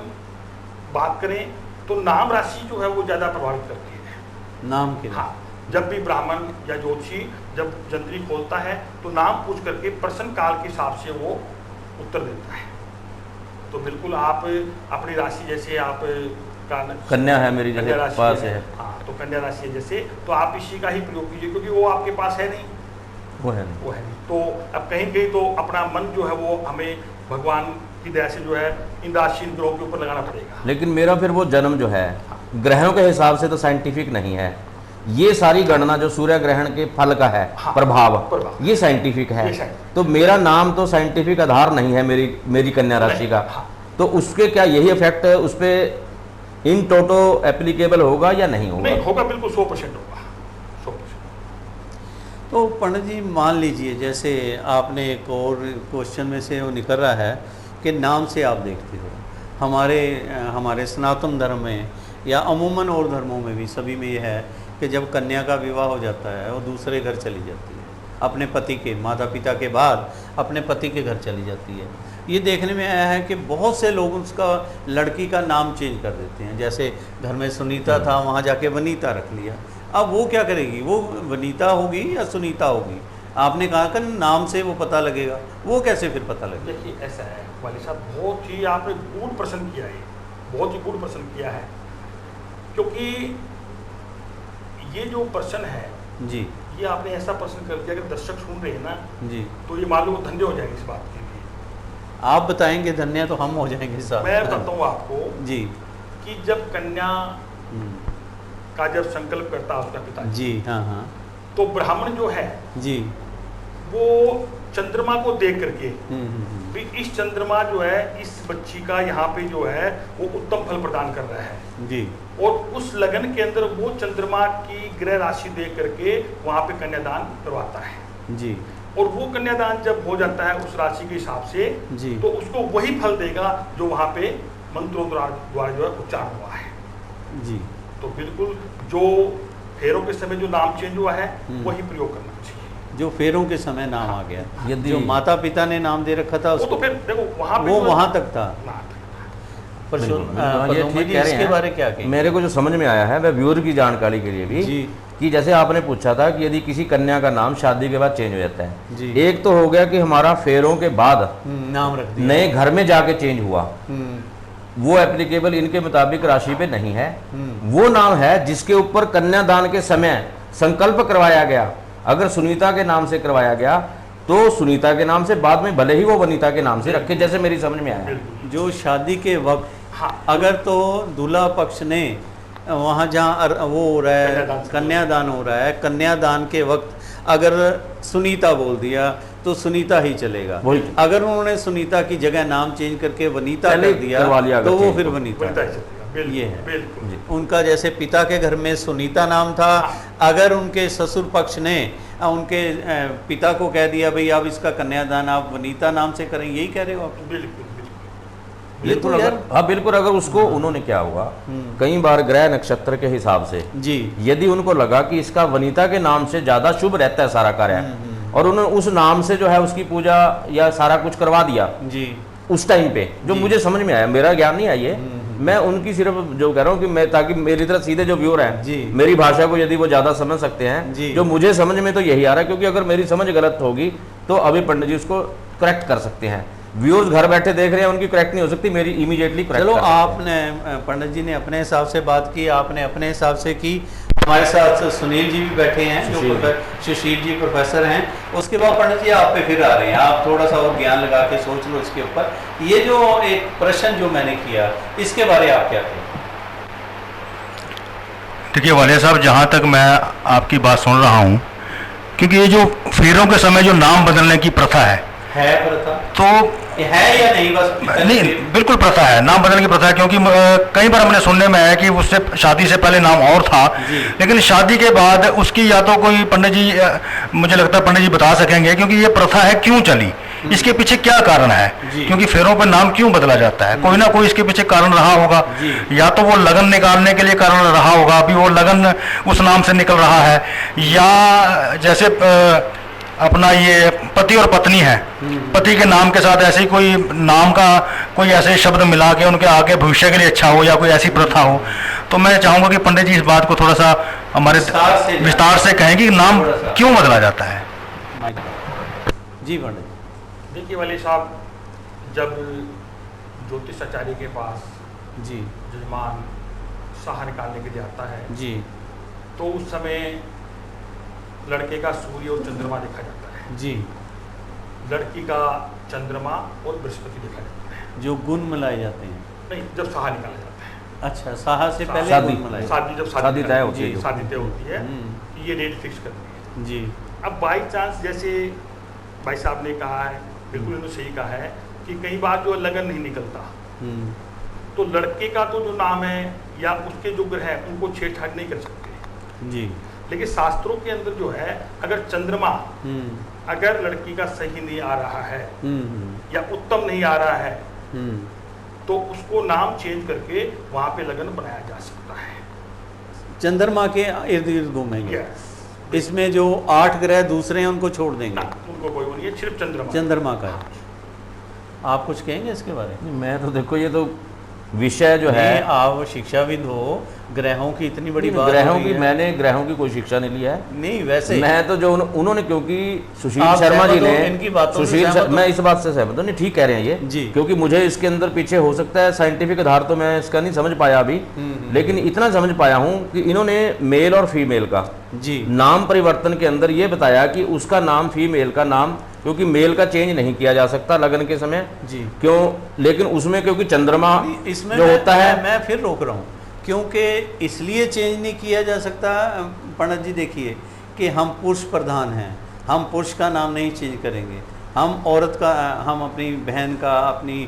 बात करें तो नाम राशि जो है वो ज़्यादा प्रभावित करती है नाम के। हाँ, जब भी ब्राह्मण या ज्योतिषी जब जंत्री खोलता है तो नाम पूछ करके प्रश्न काल के हिसाब से वो उत्तर देता है। तो बिल्कुल आप अपनी राशि, जैसे आप कन्या है मेरी, जैसे पास है, हाँ, तो कन्या राशि है जैसे, तो आप इसी का ही प्रयोग कीजिए क्योंकि वो आपके पास है नहीं, वो है नहीं। तो अब कहीं कहीं तो अपना मन जो है वो हमें भगवान की दया से जो है इन राशि इन ग्रहों के ऊपर लगाना पड़ेगा। लेकिन मेरा फिर वो जन्म जो है ग्रहों के हिसाब से तो साइंटिफिक नहीं है। ये सारी गणना जो सूर्य ग्रहण के फल का है, हाँ, प्रभाव ये साइंटिफिक है। तो मेरा नाम तो साइंटिफिक आधार नहीं है मेरी कन्या राशि का। हाँ। तो उसके क्या यही इफेक्ट उस पर इन टोटो एप्लीकेबल होगा या नहीं होगा? नहीं होगा, बिल्कुल 100% होगा, 100%। तो पंडित जी मान लीजिए जैसे आपने एक और क्वेश्चन में से वो निकल रहा है कि नाम से आप देखते हो। हमारे सनातन धर्म में या अमूमन और धर्मों में भी सभी में ये है कि जब कन्या का विवाह हो जाता है वो दूसरे घर चली जाती है, अपने पति के, माता पिता के बाद अपने पति के घर चली जाती है। ये देखने में आया है कि बहुत से लोग उसका लड़की का नाम चेंज कर देते हैं। जैसे घर में सुनीता था, वहाँ जाके वनीता रख लिया। अब वो क्या करेगी, वो वनीता होगी या सुनीता होगी? आपने कहा कि नाम से वो पता लगेगा, वो कैसे फिर पता लगेगा? देखिए ऐसा है वाली साहब, बहुत ही आपने गूढ़ प्रश्न किया है, बहुत ही गूढ़ प्रश्न किया है, क्योंकि ये जो प्रश्न है जी, ये आपने ऐसा प्रश्न कर दिया, अगर दर्शक सुन रहे हैं ना जी, तो ये मान लो धन्य हो जाएंगे इस बात के लिए। आप बताएंगे धन्य तो हम हो जाएंगे साहब। मैं बताता हूँ आपको जी कि जब कन्या का जब संकल्प करता है उसका पिता जी, हाँ हाँ, तो ब्राह्मण जो है जी, वो चंद्रमा को देख करके भी इस चंद्रमा जो है इस बच्ची का यहाँ पे जो है वो उत्तम फल प्रदान कर रहा है जी, और उस लगन के अंदर वो चंद्रमा की ग्रह राशि देख करके वहाँ पे कन्यादान करवाता है जी, और वो कन्यादान जब हो जाता है उस राशि के हिसाब से जी, तो उसको वही फल देगा जो वहाँ पे मंत्रों द्वारा जो है उच्चारण हुआ है जी। तो बिल्कुल जो फेरों के समय जो नाम चेंज हुआ है वही प्रयोग करना चाहिए। जो फेरों के समय नाम आ गया, यदि जो माता पिता ने नाम दे रखा था वो तो फिर देखो वहाँ पे वो जो वहाँ तक था। ये ठीक कह रहे इसके बारे क्या हैं। कहेंगे? मेरे को जो समझ में आया है वह व्यूअर की जानकारी के लिए भी जी, कि जैसे आपने पूछा था कि यदि किसी कन्या का नाम शादी के बाद चेंज हो जाता है जी, एक तो हो गया कि हमारा फेरों के बाद नाम रख दिया, नए घर में जाके चेंज हुआ, वो एप्लीकेबल इनके मुताबिक राशि पे नहीं है। वो नाम है जिसके ऊपर कन्यादान के समय संकल्प करवाया गया। अगर सुनीता के नाम से करवाया गया तो सुनीता के नाम से, बाद में भले ही वो वनीता के नाम से रखे, जैसे मेरी समझ में आया। जो शादी के वक्त हाँ, अगर तो दूल्हा पक्ष ने वहाँ जहाँ वो हो रहा है कन्यादान हो रहा है, कन्यादान के वक्त अगर सुनीता बोल दिया तो सुनीता ही चलेगा। अगर उन्होंने सुनीता की जगह नाम चेंज करके वनीता कर दिया तो वो फिर वनीता। ये है बिल्कुल। उनका जैसे पिता के घर में सुनीता नाम था, अगर उनके ससुर पक्ष ने उनके पिता को कह दिया भाई अब इसका कन्यादान आप वनीता नाम से करें, यही कह रहे हो आप? बिल्कुल बिल्कुल। अगर हाँ बिल्कुल, अगर उसको उन्होंने क्या हुआ कई बार ग्रह नक्षत्र के हिसाब से जी, यदि उनको लगा कि इसका वनीता के नाम से ज्यादा शुभ रहता है सारा कार्य, और उन्होंने उस नाम से जो है उसकी पूजा या सारा कुछ करवा दिया जी उस टाइम पे, जो मुझे समझ में आया, मेरा ज्ञान नहीं है ये, मैं उनकी सिर्फ जो कह रहा हूँ कि मैं, ताकि मेरी तरह सीधे जो व्यूअर हैं मेरी भाषा को यदि वो ज्यादा समझ सकते हैं, जो मुझे समझ में तो यही आ रहा है, क्योंकि अगर मेरी समझ गलत होगी तो अभी पंडित जी उसको करेक्ट कर सकते हैं। व्यूअर्स घर बैठे देख रहे हैं, उनकी करेक्ट नहीं हो सकती, मेरी इमीडिएटली करेक्ट। चलो, आपने पंडित जी ने अपने हिसाब से बात की, आपने अपने हिसाब से की। हमारे साथ सुनील जी भी बैठे हैं, जो सुशील जी प्रोफेसर हैं। उसके बाद पंडित जी आप पे फिर आ रहे हैं, आप थोड़ा सा और ज्ञान लगा के सोच लो इसके ऊपर। ये जो एक प्रश्न जो मैंने किया, इसके बारे में आप क्या कहें? देखिए वालिया साहब, जहाँ तक मैं आपकी बात सुन रहा हूँ, क्योंकि ये जो फेरों के समय जो नाम बदलने की प्रथा है प्रथा तो है या नहीं? बस नहीं, बिल्कुल प्रथा है, नाम बदलने की प्रथा है। क्योंकि कई बार हमने सुनने में आया कि उससे शादी से पहले नाम और था, लेकिन शादी के बाद उसकी या तो कोई पंडित जी, मुझे लगता है पंडित जी बता सकेंगे, क्योंकि ये प्रथा है क्यों चली, इसके पीछे क्या कारण है, क्योंकि फेरों पर नाम क्यों बदला जाता है? कोई ना कोई इसके पीछे कारण रहा होगा, या तो वो लगन निकालने के लिए कारण रहा होगा, अभी वो लगन उस नाम से निकल रहा है, या जैसे अपना ये पति और पत्नी है, पति के नाम के साथ ऐसे कोई नाम का कोई ऐसे शब्द मिला के उनके आगे भविष्य के लिए अच्छा हो, या कोई ऐसी प्रथा हो। तो मैं चाहूँगा कि पंडित जी इस बात को थोड़ा सा हमारे विस्तार से कहें कि नाम क्यों बदला जाता है। जी पंडित। देखिए वाले साहब, जब ज्योतिष आचार्य के पास जी जजमान साह निकालने के लिए आता है जी, तो उस समय लड़के का सूर्य और चंद्रमा देखा जाता है जी, लड़की का चंद्रमा और बृहस्पति देखा जाता है, जो गुण मिलाए जाते हैं। नहीं, जब साहा निकाला जाता है। अच्छा, साहा से पहले शादी, गुण मिलाए। शादी जब शादी तय होती है, शादी तय होती है, ये डेट फिक्स करनी है जी। अब बाई चांस, जैसे भाई साहब ने कहा है, बिल्कुल इन्होंने सही कहा है कि कई बार जो लगन नहीं निकलता, तो लड़के का तो जो नाम है या उसके जो ग्रह है उनको छेड़छाड़ नहीं कर सकते जी। लेकिन शास्त्रों के अंदर जो है, अगर चंद्रमा अगर लड़की का सही नहीं आ रहा है या उत्तम नहीं आ रहा है, तो उसको नाम चेंज करके वहां पे लगन बनाया जा सकता है। चंद्रमा के इर्द गिर्द घूमेंगे। इसमें जो 8 ग्रह दूसरे हैं उनको छोड़ देंगे, उनको कोई नहीं है, सिर्फ चंद्रमा का है। आप कुछ कहेंगे इसके बारे में? मैं तो देखो, ये तो विषय जो है, आप शिक्षाविद हो, ग्रहों की इतनी बड़ी बात, ग्रहों की, मैंने ग्रहों की कोई शिक्षा नहीं लिया है। नहीं, वैसे मैं तो जो उन्होंने, क्योंकि सुशील शर्मा जी ने, इनकी बातों सुशील, मैं इस बात से सहमत हूँ, नहीं ठीक कह रहे हैं ये जी, क्योंकि मुझे इसके अंदर पीछे हो सकता है साइंटिफिक आधार तो मैं इसका नहीं समझ पाया अभी, लेकिन इतना समझ पाया हूँ कि इन्होंने मेल और फीमेल का जी नाम परिवर्तन के अंदर ये बताया कि उसका नाम फीमेल का नाम, क्योंकि मेल का चेंज नहीं किया जा सकता लगन के समय जी, क्यों, लेकिन उसमें क्योंकि चंद्रमा इसमें जो होता है, मैं फिर रोक रहा हूँ, क्योंकि इसलिए चेंज नहीं किया जा सकता पंडित जी। देखिए कि हम पुरुष प्रधान हैं, हम पुरुष का नाम नहीं चेंज करेंगे, हम औरत का, हम अपनी बहन का, अपनी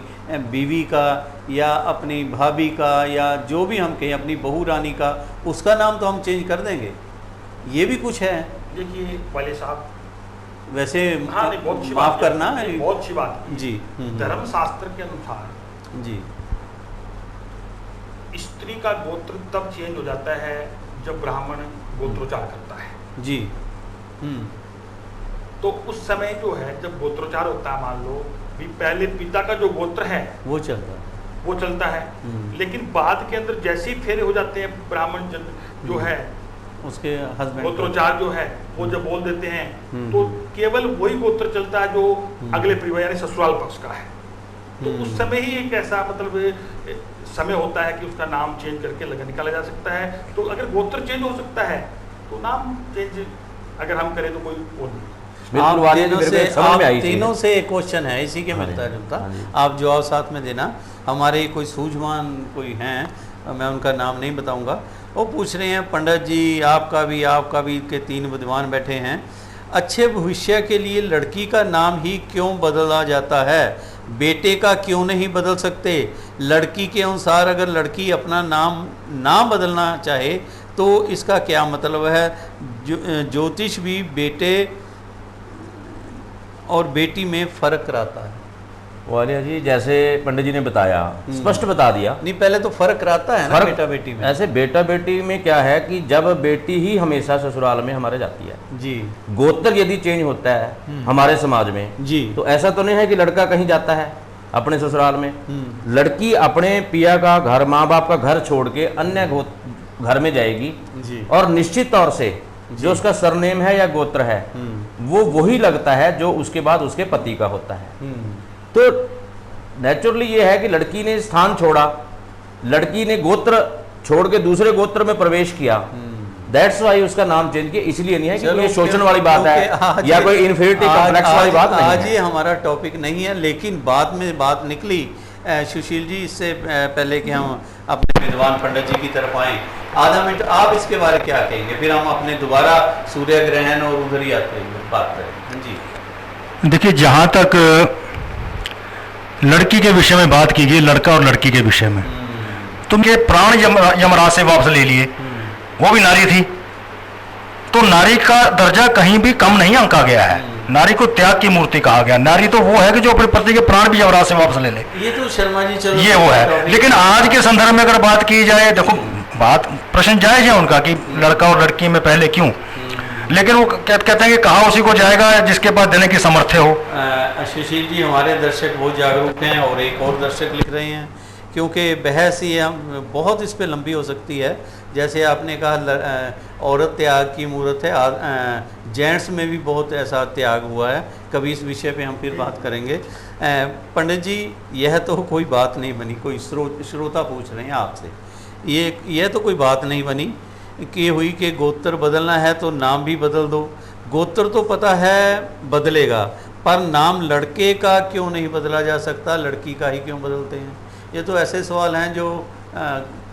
बीवी का, या अपनी भाभी का, या जो भी हम कहें, अपनी बहू रानी का, उसका नाम तो हम चेंज कर देंगे। ये भी कुछ है। देखिए वाले साहब, वैसे हाँ, नहीं, बहुत अच्छी माफ बात करना है, बहुत अच्छी बात जी। धर्म शास्त्र के अनुसार जी, स्त्री का गोत्र तब चेंज हो जाता है जब ब्राह्मण गोत्रोच्चार करता है जी। तो उस समय जो है जब गोत्रोच्चार होता है, मान लो भी पहले पिता का जो गोत्र है वो चलता है, लेकिन बाद के अंदर जैसे ही फेरे हो जाते हैं, ब्राह्मण जो है उसके हस्बैंड गोत्रोच्चार जो है वो जब बोल देते हैं, तो केवल वही गोत्र चलता है जो अगले परिवार यानी ससुराल पक्ष का है। तो उस समय ही एक ऐसा मतलब समय होता है कि उसका नाम चेंज करके लगन निकाला जा सकता है। तो अगर गोत्र चेंज हो सकता है तो नाम चेंज अगर हम करें तो कोई वो नहीं। तीनों से एक क्वेश्चन है इसी के मिलता जुलता, आप जवाब साथ में देना। हमारे कोई सूझवान कोई हैं, मैं उनका नाम नहीं बताऊंगा, वो पूछ रहे हैं पंडित जी आपका भी के 3 विद्वान बैठे हैं, अच्छे भविष्य के लिए लड़की का नाम ही क्यों बदला जाता है? बेटे का क्यों नहीं बदल सकते? लड़की के अनुसार अगर लड़की अपना नाम ना बदलना चाहे तो इसका क्या मतलब है? ज्योतिष भी बेटे और बेटी में फर्क कराता है। वालिया जी, जैसे पंडित जी ने बताया, स्पष्ट बता दिया। नहीं, पहले तो फर्क कराता है ना बेटा बेटी में। ऐसे बेटा बेटी में क्या है कि जब बेटी ही हमेशा ससुराल में हमारे जाती है जी, गोत्र यदि चेंज होता है हमारे समाज में जी, तो ऐसा तो नहीं है कि लड़का कहीं जाता है अपने ससुराल में। लड़की अपने पिया का घर, माँ बाप का घर छोड़ के अन्य घर में जाएगी जी, और निश्चित तौर से जो उसका सरनेम है या गोत्र है वो वही लगता है जो उसके बाद उसके पति का होता है। तो नेचुरली ये है कि लड़की ने स्थान छोड़ा, लड़की ने गोत्र छोड़ के दूसरे गोत्र में प्रवेश किया, दैट्स वाई उसका नाम चेंज किया। इसलिए नहीं है कि कोई शोषण वाली बात है या कोई इन्फीरियरिटी कॉम्प्लेक्स वाली बात नहीं है। आज ये हमारा टॉपिक नहीं है, लेकिन बाद में बात निकली सुशील जी, इससे पहले कि हम अपने विद्वान पंडित जी की तरफ आए, आधा मिनट आप इसके बारे में क्या कहेंगे, फिर हम अपने दोबारा सूर्य ग्रहण और उधर ही आते हैं बात करें जी। देखिए, जहाँ तक लड़की के विषय में बात की गई, लड़का और लड़की के विषय में, तुमके प्राण यमराज से वापस ले लिए, वो भी नारी थी, तो नारी का दर्जा कहीं भी कम नहीं आंका गया है। नारी को त्याग की मूर्ति कहा गया। नारी तो वो है कि जो अपने पति के प्राण भी यमराज से वापस ले ले। ये तो शर्मा जी चलो ये वो है। लेकिन आज के संदर्भ में अगर बात की जाए, देखो बात प्रश्न जायज है उनका कि लड़का और लड़की में पहले क्यों, लेकिन वो कहते हैं कि कहा उसी को जाएगा जिसके पास देने की सामर्थ्य हो। सुशील जी, हमारे दर्शक बहुत जागरूक हैं और एक और दर्शक लिख रहे हैं, क्योंकि बहस ही हम बहुत इस पे लंबी हो सकती है। जैसे आपने कहा औरत त्याग की मूर्त है, जेंट्स में भी बहुत ऐसा त्याग हुआ है, कभी इस विषय पे हम फिर बात करेंगे। पंडित जी, यह तो कोई बात नहीं बनी, कोई श्रोता पूछ रहे हैं आपसे, यह तो कोई बात नहीं बनी कि हुई कि गोत्र बदलना है तो नाम भी बदल दो। गोत्र तो पता है बदलेगा, पर नाम लड़के का क्यों नहीं बदला जा सकता, लड़की का ही क्यों बदलते हैं? ये तो ऐसे सवाल हैं जो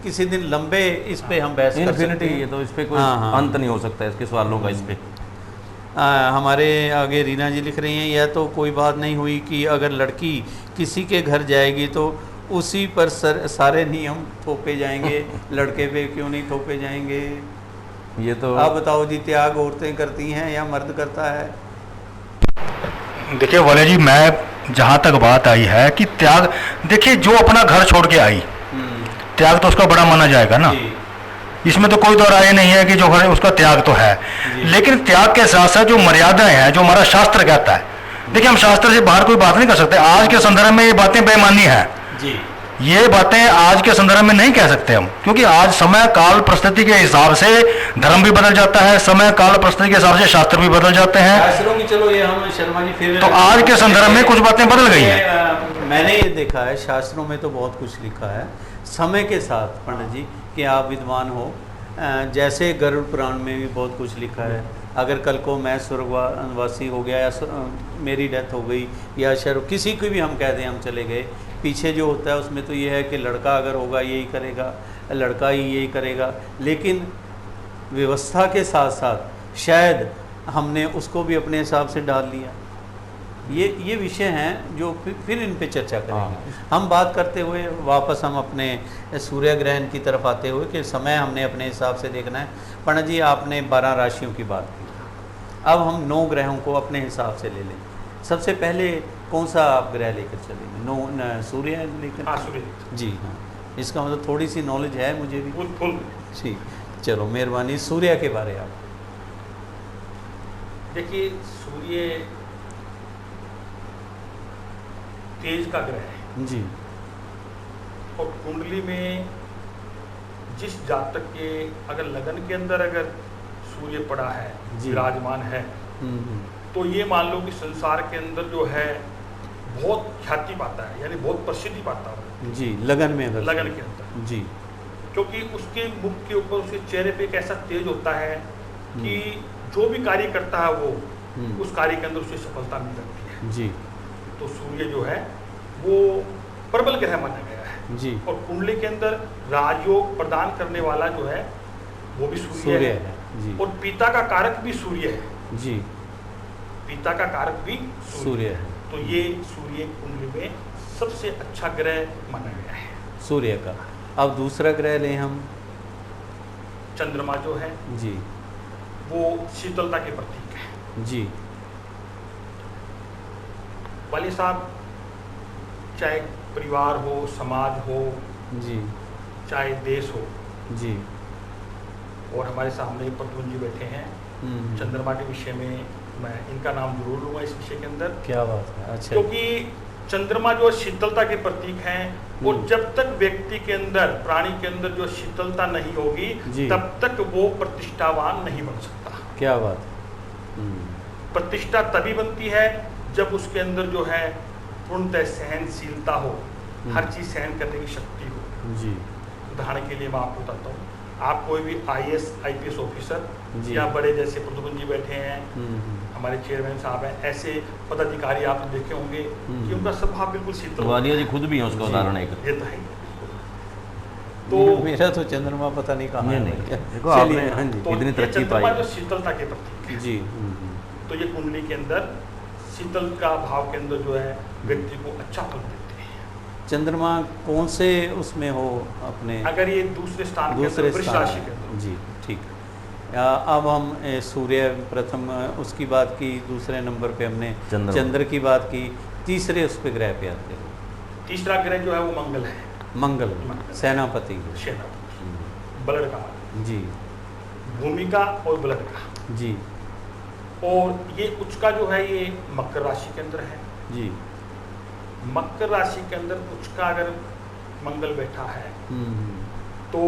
किसी दिन लंबे इस पे हम बहस कर सकते हैं। ये तो इस पे कोई अंत नहीं हो सकता इसके सवालों का। इस पे हमारे आगे रीना जी लिख रही हैं, यह तो कोई बात नहीं हुई कि अगर लड़की किसी के घर जाएगी तो उसी पर सारे नियम थोपे जाएंगे, लड़के पे क्यों नहीं थोपे जाएंगे? ये तो आप बताओ जी, त्याग औरतें करती हैं या मर्द करता है? देखिए वाले जी, मैं जहाँ तक बात आई है कि त्याग, देखिए जो अपना घर छोड़ के आई, त्याग तो उसका बड़ा माना जाएगा ना, इसमें तो कोई दो राय नहीं है कि जो घर है उसका त्याग तो है। लेकिन त्याग के साथ साथ जो मर्यादाएं हैं, जो हमारा शास्त्र कहता है, देखिए हम शास्त्र से बाहर कोई बात नहीं कर सकते। आज के संदर्भ में ये बातें बेईमानी है जी, ये बातें आज के संदर्भ में नहीं कह सकते हम, क्योंकि आज समय काल परिस्थिति के हिसाब से धर्म भी बदल जाता है, समय काल परिस्थिति के हिसाब से शास्त्र भी बदल जाते हैं। शास्त्रों की चलो ये हम शर्मा जी फिर, तो आज के संदर्भ में कुछ बातें बदल गई हैं। मैंने ये देखा है शास्त्रों में तो बहुत कुछ लिखा है समय के साथ पंडित जी कि आप विद्वान हो, जैसे गरुड़ पुराण में भी बहुत कुछ लिखा है। अगर कल को मैं स्वर्गवासी हो गया या मेरी डेथ हो गई या किसी को भी हम कह दें हम चले गए, पीछे जो होता है उसमें तो ये है कि लड़का अगर होगा यही करेगा, लड़का ही यही करेगा। लेकिन व्यवस्था के साथ साथ शायद हमने उसको भी अपने हिसाब से डाल लिया। ये विषय हैं जो फिर इन पे चर्चा करेंगे। हम बात करते हुए वापस हम अपने सूर्य ग्रहण की तरफ आते हुए कि समय हमने अपने हिसाब से देखना है। पंडित जी, आपने 12 राशियों की बात की, अब हम 9 ग्रहों को अपने हिसाब से ले लें। सबसे पहले कौन सा आप ग्रह लेकर चलेंगे? सूर्य लेकर? हाँ, सूर्य जी हाँ, इसका मतलब थोड़ी सी नॉलेज है मुझे भी। फुल जी, चलो मेहरबानी। सूर्य के बारे आप देखिए, सूर्य तेज का ग्रह है जी, और कुंडली में जिस जातक के अगर लगन के अंदर अगर सूर्य पड़ा है, विराजमान है, तो ये मान लो कि संसार के अंदर जो है बहुत ख्याति पाता है, यानी बहुत प्रसिद्धि पाता है जी, लगन में अगर लगन के अंदर जी, क्योंकि उसके मुख के ऊपर, उसके चेहरे पे एक ऐसा तेज होता है कि जो भी कार्य करता है वो उस कार्य के अंदर उसे सफलता मिल जाती है जी। तो सूर्य जो है वो प्रबल ग्रह माना गया है जी, और कुंडली के अंदर राजयोग प्रदान करने वाला जो है वो भी सूर्य है जी, और पिता का कारक भी सूर्य है जी, पिता का कारक भी सूर्य है तो ये सूर्य कुंडली में सबसे अच्छा ग्रह माना गया है सूर्य का। अब दूसरा ग्रह लें हम, चंद्रमा जो है जी, वो शीतलता के प्रतीक है। जी, वाली साहब, चाहे परिवार हो, समाज हो, जी, चाहे देश हो, जी, और हमारे सामने प्रद्युम्न जी बैठे हैं, चंद्रमा के विषय में मैं इनका नाम जरूर लूँगा इस विषय के अंदर। क्या बात है, अच्छा। क्योंकि चंद्रमा जो शीतलता के प्रतीक हैं, वो जब तक व्यक्ति के अंदर, प्राणी के अंदर जो शीतलता नहीं होगी, तब तक वो प्रतिष्ठावान नहीं बन सकता। क्या बात है। प्रतिष्ठा तभी बनती है जब उसके अंदर जो है पूर्णतः सहनशीलता हो, हर चीज सहन करने की शक्ति हो। जी। उदाहरण के लिए मैं आपको बताता हूँ, आप कोई भी IAS IPS ऑफिसर या बड़े जैसे प्रद्युम्न जी बैठे हैं, हमारे चेयरमैन साहब हैं, ऐसे पदाधिकारी आपने देखे होंगे कि उनका स्वभाव बिल्कुल शीतल। वालिया जी खुद भी हैं उसका उदाहरण एक। ये तो है। तो मेरा तो चंद्रमा पता नहीं कहाँ है। देखो आपने इतनी तरक्की पाई। जो शीतलता के प्रतीक है जी। तो ये कुंडली के अंदर शीतल का भाव के अंदर जो है व्यक्ति को अच्छा फल देते हैं। चंद्रमा कौन से उसमें हो अपने, अगर ये दूसरे स्थान के अंदर, वृष राशि के अंदर। जी, ठीक। अब हम सूर्य प्रथम उसकी बात की, दूसरे नंबर पे हमने चंद्र की बात की, तीसरे उस पे ग्रह पे आते हैं। तीसरा ग्रह जो है वो मंगल है। मंगल, सेनापति, ब्लड का, जी, भूमिका और ब्लड का, जी। और ये उसका जो है ये मकर राशि के अंदर है। जी। मकर राशि के अंदर उसका अगर मंगल बैठा है तो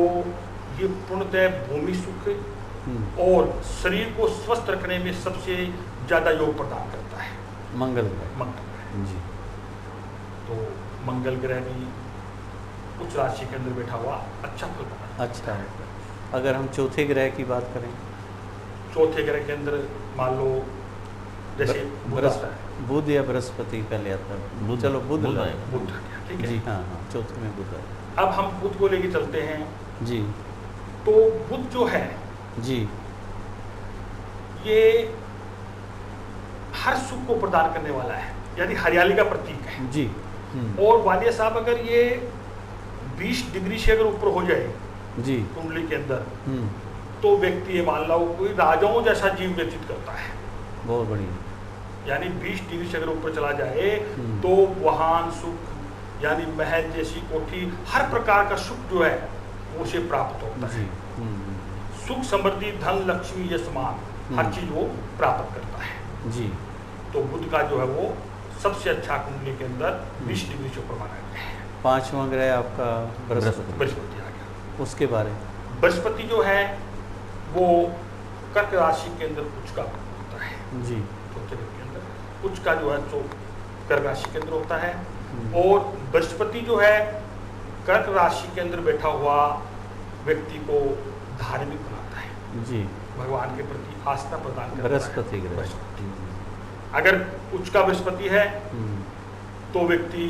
ये पूर्णतः भूमि सुख और शरीर को स्वस्थ रखने में सबसे ज्यादा योग प्रदान करता है मंगल ग्रह। मंगल, जी। तो मंगल ग्रह भी उच्च राशि के अंदर बैठा हुआ अच्छा फल बना। अच्छा, अगर हम चौथे ग्रह की बात करें, चौथे ग्रह के अंदर मान लो जैसे बुध या बृहस्पति पहले आता है। चलो बुध, ठीक है जी। हाँ, चौथे में बुध है। अब हम बुध को लेके चलते हैं। जी। तो बुध जो है, जी, ये हर सुख को प्रदान करने वाला है, यानी हरियाली का प्रतीक है। जी। और वालिया साहब, अगर ये 20 डिग्री से अगर ऊपर हो जाए जी कुंडली के अंदर, तो व्यक्ति ये मान लो कोई राजाओं जैसा जीवन व्यतीत करता है। बहुत बढ़िया। यानी 20 डिग्री से अगर ऊपर चला जाए तो वाहन सुख, यानी महल जैसी कोठी, हर प्रकार का सुख जो है वो उसे प्राप्त होता है। सुख, समृद्धि, धन, लक्ष्मी, यशमान, हर चीज वो प्राप्त करता है। जी। तो बुध का जो है वो सबसे अच्छा कुंडली के अंदर 20 डिग्री से ऊपर माना गया है। पांचवा ग्रह आपका बृहस्पति आ गया। उसके बारे, बृहस्पति जो है वो कर्क राशि के अंदर उच्च का होता है। जी। चौथे ग्रह के अंदर उच्च का जो है तो कर्क राशि के अंदर होता है। और बृहस्पति जो है कर्क राशि के अंदर बैठा हुआ व्यक्ति को धार्मिक बनाता है। जी। भगवान के प्रति आस्था प्रदान करता है। बृहस्पति ग्रह। अगर उच्च का बृहस्पति है तो व्यक्ति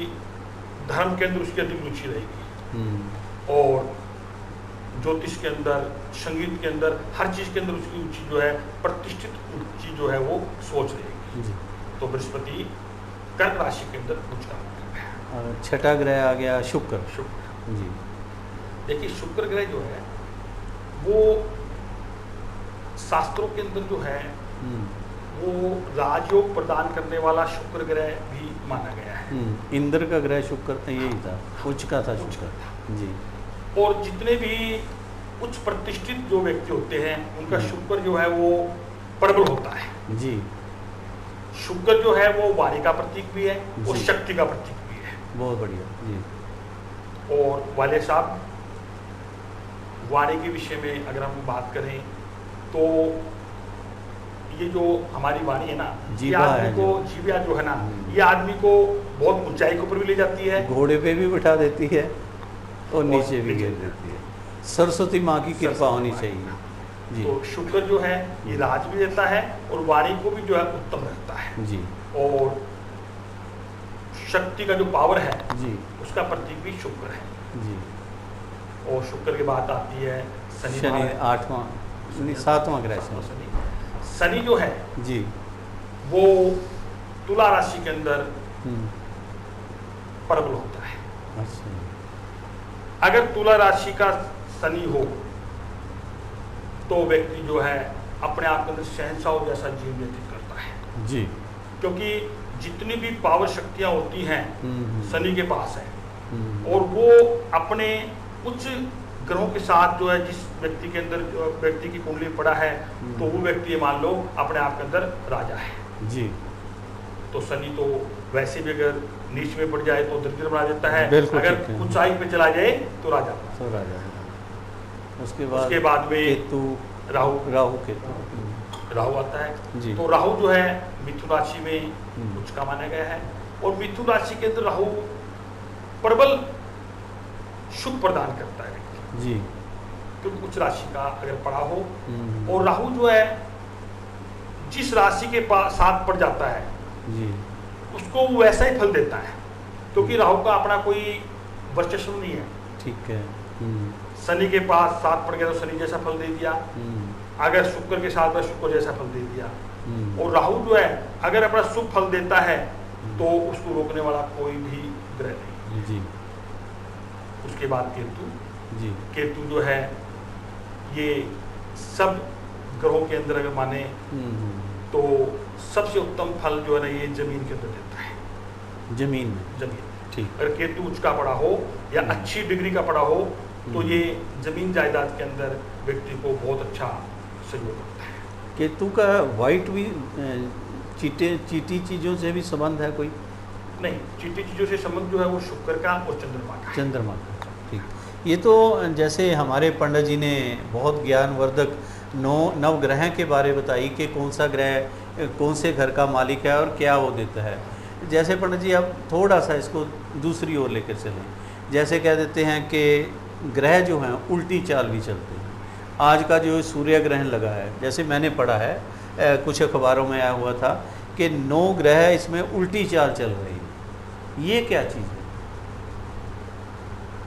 धर्म के अंदर उसकी अधिक रुचि रहेगी, और ज्योतिष के अंदर, संगीत के अंदर, हर चीज के अंदर उसकी रुचि जो है प्रतिष्ठित रुचि जो है वो सोच रहेगी। तो बृहस्पति कर्क राशि के अंदर उच्च का है। छठा ग्रह आ गया शुक्र। शुक्र जी। देखिए, शुक्र ग्रह जो है वो शास्त्रों के अंदर जो है वो राजयोग प्रदान करने वाला शुक्र ग्रह भी माना गया है। इंद्र का ग्रह शुक्र यही था, उच्च का था शुक्र। जी। और जितने भी उच्च प्रतिष्ठित जो व्यक्ति होते हैं उनका शुक्र जो है वो प्रबल होता है। जी। शुक्र जो है वो वाणी का प्रतीक भी है और शक्ति का प्रतीक भी है। बहुत बढ़िया। जी। और वाले साहब, वाणी के विषय में अगर हम बात करें तो ये जो हमारी वाणी है ना, ये आदमी को, जीवा जो है ना, ये आदमी को बहुत ऊंचाई के ऊपर भी ले जाती है, घोड़े पे भी बिठा देती है और नीचे भी गिर देती है। सरस्वती माँ की कृपा होनी चाहिए। जी। तो शुक्र जो है ये राज भी देता है और वाणी को भी जो है उत्तम रखता है। जी। और शक्ति का जो पावर है जी, उसका प्रतीक भी शुक्र है। जी। और शुक्र की बात आती है शनि, आठवां, सातवां ग्रह शनि जो है जी, वो तुला राशि के अंदर प्रबल होता है। अच्छा। अगर तुला राशि का शनि हो तो व्यक्ति जो है अपने आप के अंदर शहंशाह जैसा जीवन व्यतीत करता है जी। क्योंकि जितनी भी पावर शक्तियां होती हैं शनि के पास है और वो अपने उच्च ग्रहों के साथ जो है जिस व्यक्ति के अंदर जो व्यक्ति की कुंडली पड़ा है तो वो व्यक्ति मान लो अपने आप के अंदर राजा है जी। तो शनि तो वैसे भी अगर नीच में पड़ जाए तो दरिद्र बना देता है, बिल्कुल अगर ठीक है। ऊंचाई पे चला जाए तो राजा तो राजा है। उसके बाद में केतु, राहु केतु, राहु आता है जी। तो राहु जो है मिथुन राशि में उच्च का माना गया है और मिथुन राशि के अंदर राहु प्रबल सुख प्रदान करता है जी। क्योंकि उच्च राशि का अगर पड़ा हो और राहु जो है जिस राशि के साथ पड़ जाता है जी उसको वो वैसा ही फल देता है क्योंकि राहु का अपना कोई वर्चस्व नहीं है। ठीक है। शनि के पास साथ पड़ गया तो शनि जैसा फल दे दिया, अगर शुक्र के साथ में शुक्र जैसा फल दे दिया और राहु जो है अगर अपना शुभ फल देता है तो उसको रोकने वाला कोई भी ग्रह नहीं जी। उसके बाद केतु जी। केतु जो है ये सब ग्रहों के अंदर अगर माने तो सबसे उत्तम फल जो है ना ये जमीन के अंदर देता है। जमीन में? जमीन। ठीक। अगर केतु उच्च का पड़ा हो या अच्छी डिग्री का पड़ा हो तो ये जमीन जायदाद के अंदर व्यक्ति को बहुत अच्छा सहयोग करता है। केतु का वाइट भी चीटी चीजों से भी संबंध है कोई? नहीं, चीटी चीजों से संबंध जो है वो शुक्र का और चंद्रमा का। चंद्रमा का। ठीक। ये तो जैसे हमारे पंडित जी ने बहुत ज्ञानवर्धक नवग्रह के बारे बताई कि कौन सा ग्रह कौन से घर का मालिक है और क्या वो देता है। जैसे पंडित जी आप थोड़ा सा इसको दूसरी ओर लेकर चलें, जैसे कह देते हैं कि ग्रह जो हैं उल्टी चाल भी चलते हैं। आज का जो सूर्य ग्रहण लगा है, जैसे मैंने पढ़ा है कुछ अखबारों में आया हुआ था कि 9 ग्रह इसमें उल्टी चाल चल रही है। ये क्या चीज़ है?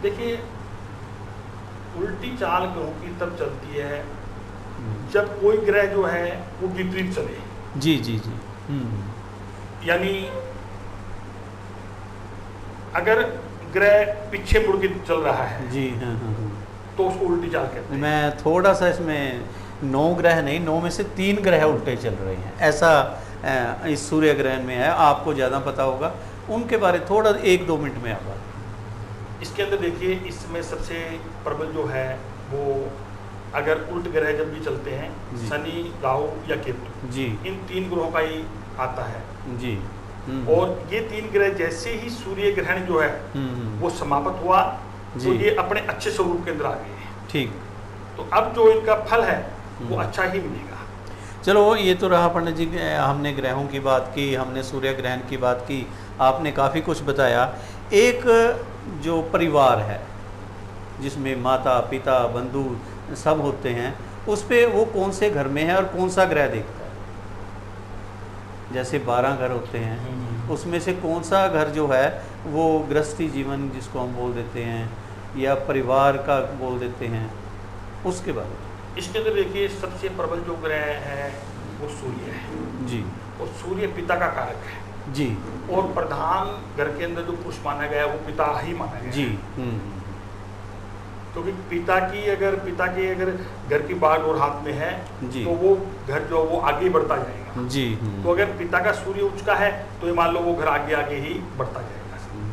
देखिए, उल्टी चाल ग्रहों की तब चलती है जब कोई ग्रह जो है वो विपरीत चले। जी जी जी। यानी अगर ग्रह पीछे मुड़ के चल रहा है जी। हाँ हाँ हाँ। तो उसको उल्टी चाल कहते हैं। मैं थोड़ा सा इसमें 9 ग्रह नहीं, 9 में से 3 ग्रह उल्टे चल रहे हैं ऐसा इस सूर्य ग्रहण में है। आपको ज़्यादा पता होगा, उनके बारे थोड़ा 1-2 मिनट में आप इसके अंदर देखिए, इसमें सबसे प्रबल जो है वो अगर उल्ट ग्रह जब भी चलते हैं शनि, राहु या केतु जी, इन 3 ग्रहों का ही आता है जी। और ये 3 ग्रह जैसे ही सूर्य ग्रहण जो है वो समाप्त हुआ तो ये अपने अच्छे स्वरूप के अंदर आ गए हैं। ठीक। तो अब जो इनका फल है वो अच्छा ही मिलेगा। चलो, ये तो रहा पंडित जी, हमने ग्रहों की बात की, हमने सूर्य ग्रहण की बात की, आपने काफ़ी कुछ बताया। एक जो परिवार है जिसमें माता पिता बंधु सब होते हैं, उस पे वो कौन से घर में है और कौन सा ग्रह देखता है? जैसे 12 घर होते हैं, उसमें से कौन सा घर जो है वो गृहस्थी जीवन जिसको हम बोल देते हैं या परिवार का बोल देते हैं, उसके बारे में? इसके अंदर देखिए, सबसे प्रबल जो ग्रह है वो सूर्य है जी। और सूर्य पिता का कारक है जी। और प्रधान घर के अंदर जो पुरुष माना गया है वो पिता ही माना गया जी। क्योंकि पिता के अगर घर की बाढ़ और हाथ में है जी, तो वो घर जो वो आगे बढ़ता जाएगा जी। तो अगर पिता का सूर्य उच्च का है तो ये मान लो वो घर आगे आगे ही बढ़ता जाएगा।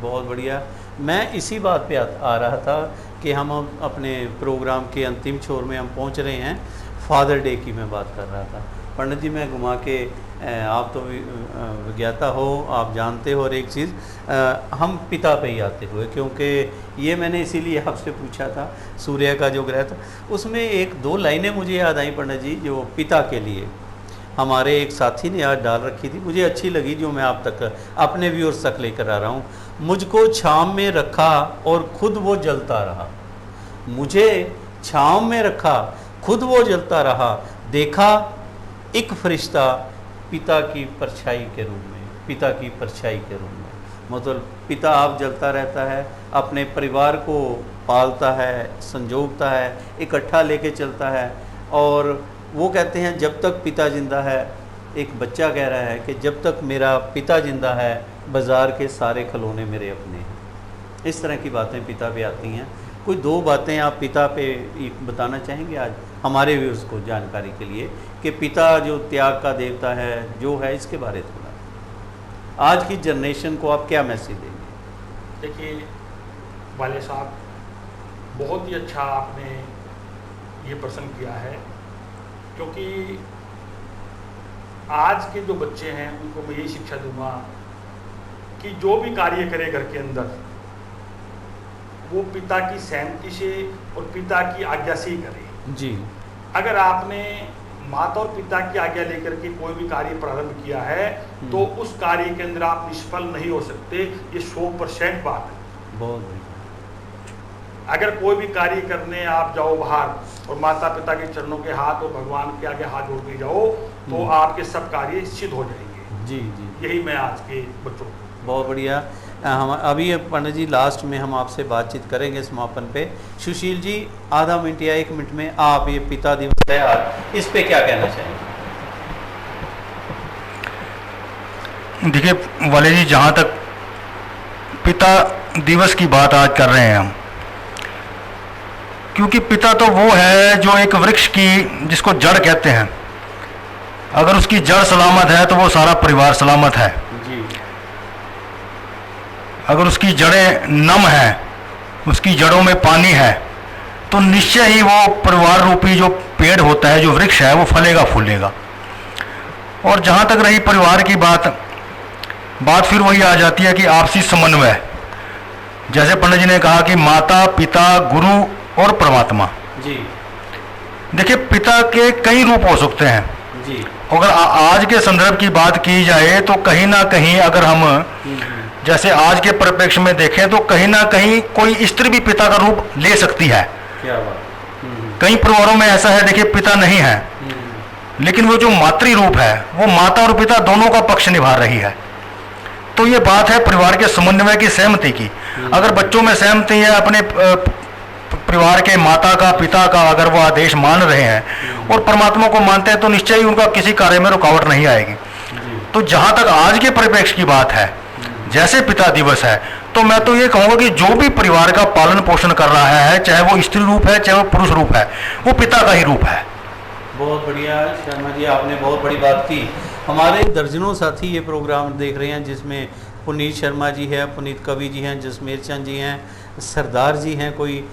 बहुत बढ़िया। मैं इसी बात पे आ रहा था कि हम अपने प्रोग्राम के अंतिम छोर में हम पहुंच रहे हैं। फादर डे की मैं बात कर रहा था पंडित जी। मैं घुमा के, आप तो विज्ञाता हो, आप जानते हो। और एक चीज़ हम पिता पे ही आते हुए, क्योंकि ये मैंने इसीलिए आपसे पूछा था, सूर्य का जो ग्रह था उसमें 1-2 लाइनें मुझे याद आई पंडित जी, जो पिता के लिए हमारे एक साथी ने आज डाल रखी थी, मुझे अच्छी लगी, जो मैं आप तक अपने व्यूअर्स तक लेकर आ रहा हूँ। मुझको छाँव में रखा और खुद वो जलता रहा। मुझे छाँव में रखा, खुद वो जलता रहा। देखा एक फरिश्ता पिता की परछाई के रूप में, पिता की परछाई के रूप में। मतलब पिता आप जलता रहता है, अपने परिवार को पालता है, संजोगता है, इकट्ठा लेके चलता है। और वो कहते हैं जब तक पिता जिंदा है, एक बच्चा कह रहा है कि जब तक मेरा पिता जिंदा है बाज़ार के सारे खिलौने मेरे अपने हैं। इस तरह की बातें पिता पे आती हैं। कोई 2 बातें आप पिता पे बताना चाहेंगे आज हमारे व्यूअर्स को जानकारी के लिए, कि पिता जो त्याग का देवता है जो है, इसके बारे थोड़ा आज की जनरेशन को आप क्या मैसेज देंगे? देखिए वाले साहब, बहुत ही अच्छा आपने ये प्रश्न किया है, क्योंकि आज के जो बच्चे हैं उनको मैं यही शिक्षा दूंगा कि जो भी कार्य करे घर के अंदर वो पिता की सहमति से और पिता की आज्ञा से ही करे जी। अगर आपने माता और पिता की आज्ञा लेकर के कोई भी कार्य प्रारंभ किया है तो उस कार्य के अंदर आप निष्फल नहीं हो सकते, ये 100% बात है। बहुत बढ़िया। अगर कोई भी कार्य करने आप जाओ बाहर और माता पिता के चरणों के हाथ और भगवान के आगे हाथ जोड़ के जाओ तो आपके सब कार्य सिद्ध हो जाएंगे। जी जी, यही मैं आज के बच्चों को। बहुत बढ़िया। हम अभी पंडित जी लास्ट में हम आपसे बातचीत करेंगे समापन पे। सुशील जी, आधा मिनट या 1 मिनट में आप ये पिता दिवस है आज, इस पे क्या कहना चाहेंगे? देखिए वाले जी, जहाँ तक पिता दिवस की बात आज कर रहे हैं हम, क्योंकि पिता तो वो है जो एक वृक्ष की, जिसको जड़ कहते हैं, अगर उसकी जड़ सलामत है तो वो सारा परिवार सलामत है। जी। अगर उसकी जड़ें नम हैं, उसकी जड़ों में पानी है, तो निश्चय ही वो परिवार रूपी जो पेड़ होता है, जो वृक्ष है, वो फलेगा फूलेगा। और जहाँ तक रही परिवार की बात फिर वही आ जाती है कि आपसी समन्वय। जैसे पंडित जी ने कहा कि माता पिता गुरु और परमात्मा। जी। देखिए पिता के कई रूप हो सकते हैं जी। अगर आज के संदर्भ की बात की जाए तो कहीं ना कहीं अगर हम जैसे आज के परिप्रेक्ष्य में देखें तो कहीं ना कहीं कोई स्त्री भी पिता का रूप ले सकती है। क्या बात। कई परिवारों में ऐसा है, देखिए पिता नहीं है लेकिन वो जो मातृ रूप है वो माता और पिता दोनों का पक्ष निभा रही है। तो ये बात है परिवार के समन्वय की, सहमति की। अगर बच्चों में सहमति है, अपने परिवार के माता का पिता का अगर वो आदेश मान रहे हैं और परमात्मा को मानते हैं तो निश्चय ही उनका किसी कार्य में रुकावट नहीं आएगी। तो जहां तक आज के परिप्रेक्ष्य की बात है, जैसे पिता दिवस है, तो मैं तो ये कहूंगा कि जो भी परिवार का पालन पोषण कर रहा है, चाहे वो स्त्री रूप है चाहे वो पुरुष रूप है, वो पिता का ही रूप है। बहुत बढ़िया शर्मा जी, आपने बहुत बड़ी बात की। हमारे दर्जनों साथी ये प्रोग्राम देख रहे हैं, जिसमें पुनीत शर्मा जी है, पुनीत कवि जी हैं, जसमेर चंद जी हैं, सरदार जी हैं, कोई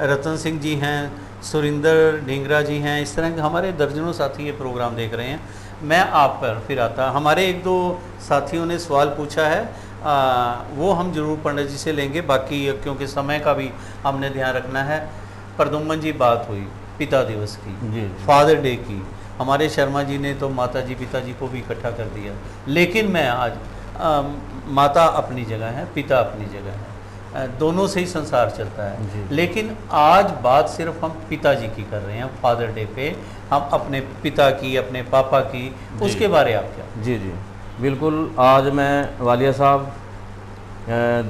रतन सिंह जी हैं, सुरिंदर ढींगरा जी हैं। इस तरह के हमारे दर्जनों साथी ये प्रोग्राम देख रहे हैं। मैं आप पर फिर आता, हमारे 1-2 साथियों ने सवाल पूछा है, वो हम जरूर पंडित जी से लेंगे, बाकी क्योंकि समय का भी हमने ध्यान रखना है। प्रदुम्न जी, बात हुई पिता दिवस की, जी। फादर डे की। हमारे शर्मा जी ने तो माता जी पिताजी को भी इकट्ठा कर दिया, लेकिन मैं आज माता अपनी जगह है, पिता अपनी जगह है, दोनों से ही संसार चलता है। जी। लेकिन आज बात सिर्फ हम पिताजी की कर रहे हैं, फादर डे पे हम अपने पिता की, अपने पापा की, उसके बारे आप क्या? जी जी बिल्कुल। आज मैं वालिया साहब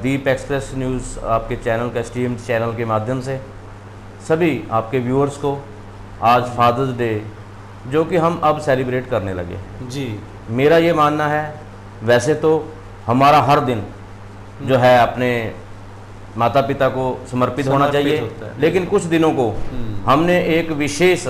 दीप एक्सप्रेस न्यूज़ आपके चैनल का STM चैनल के माध्यम से सभी आपके व्यूअर्स को आज फादर्स डे जो कि हम अब सेलिब्रेट करने लगे जी, मेरा ये मानना है, वैसे तो हमारा हर दिन जो है अपने माता पिता को समर्पित होना चाहिए, लेकिन कुछ दिनों को हमने एक विशेष,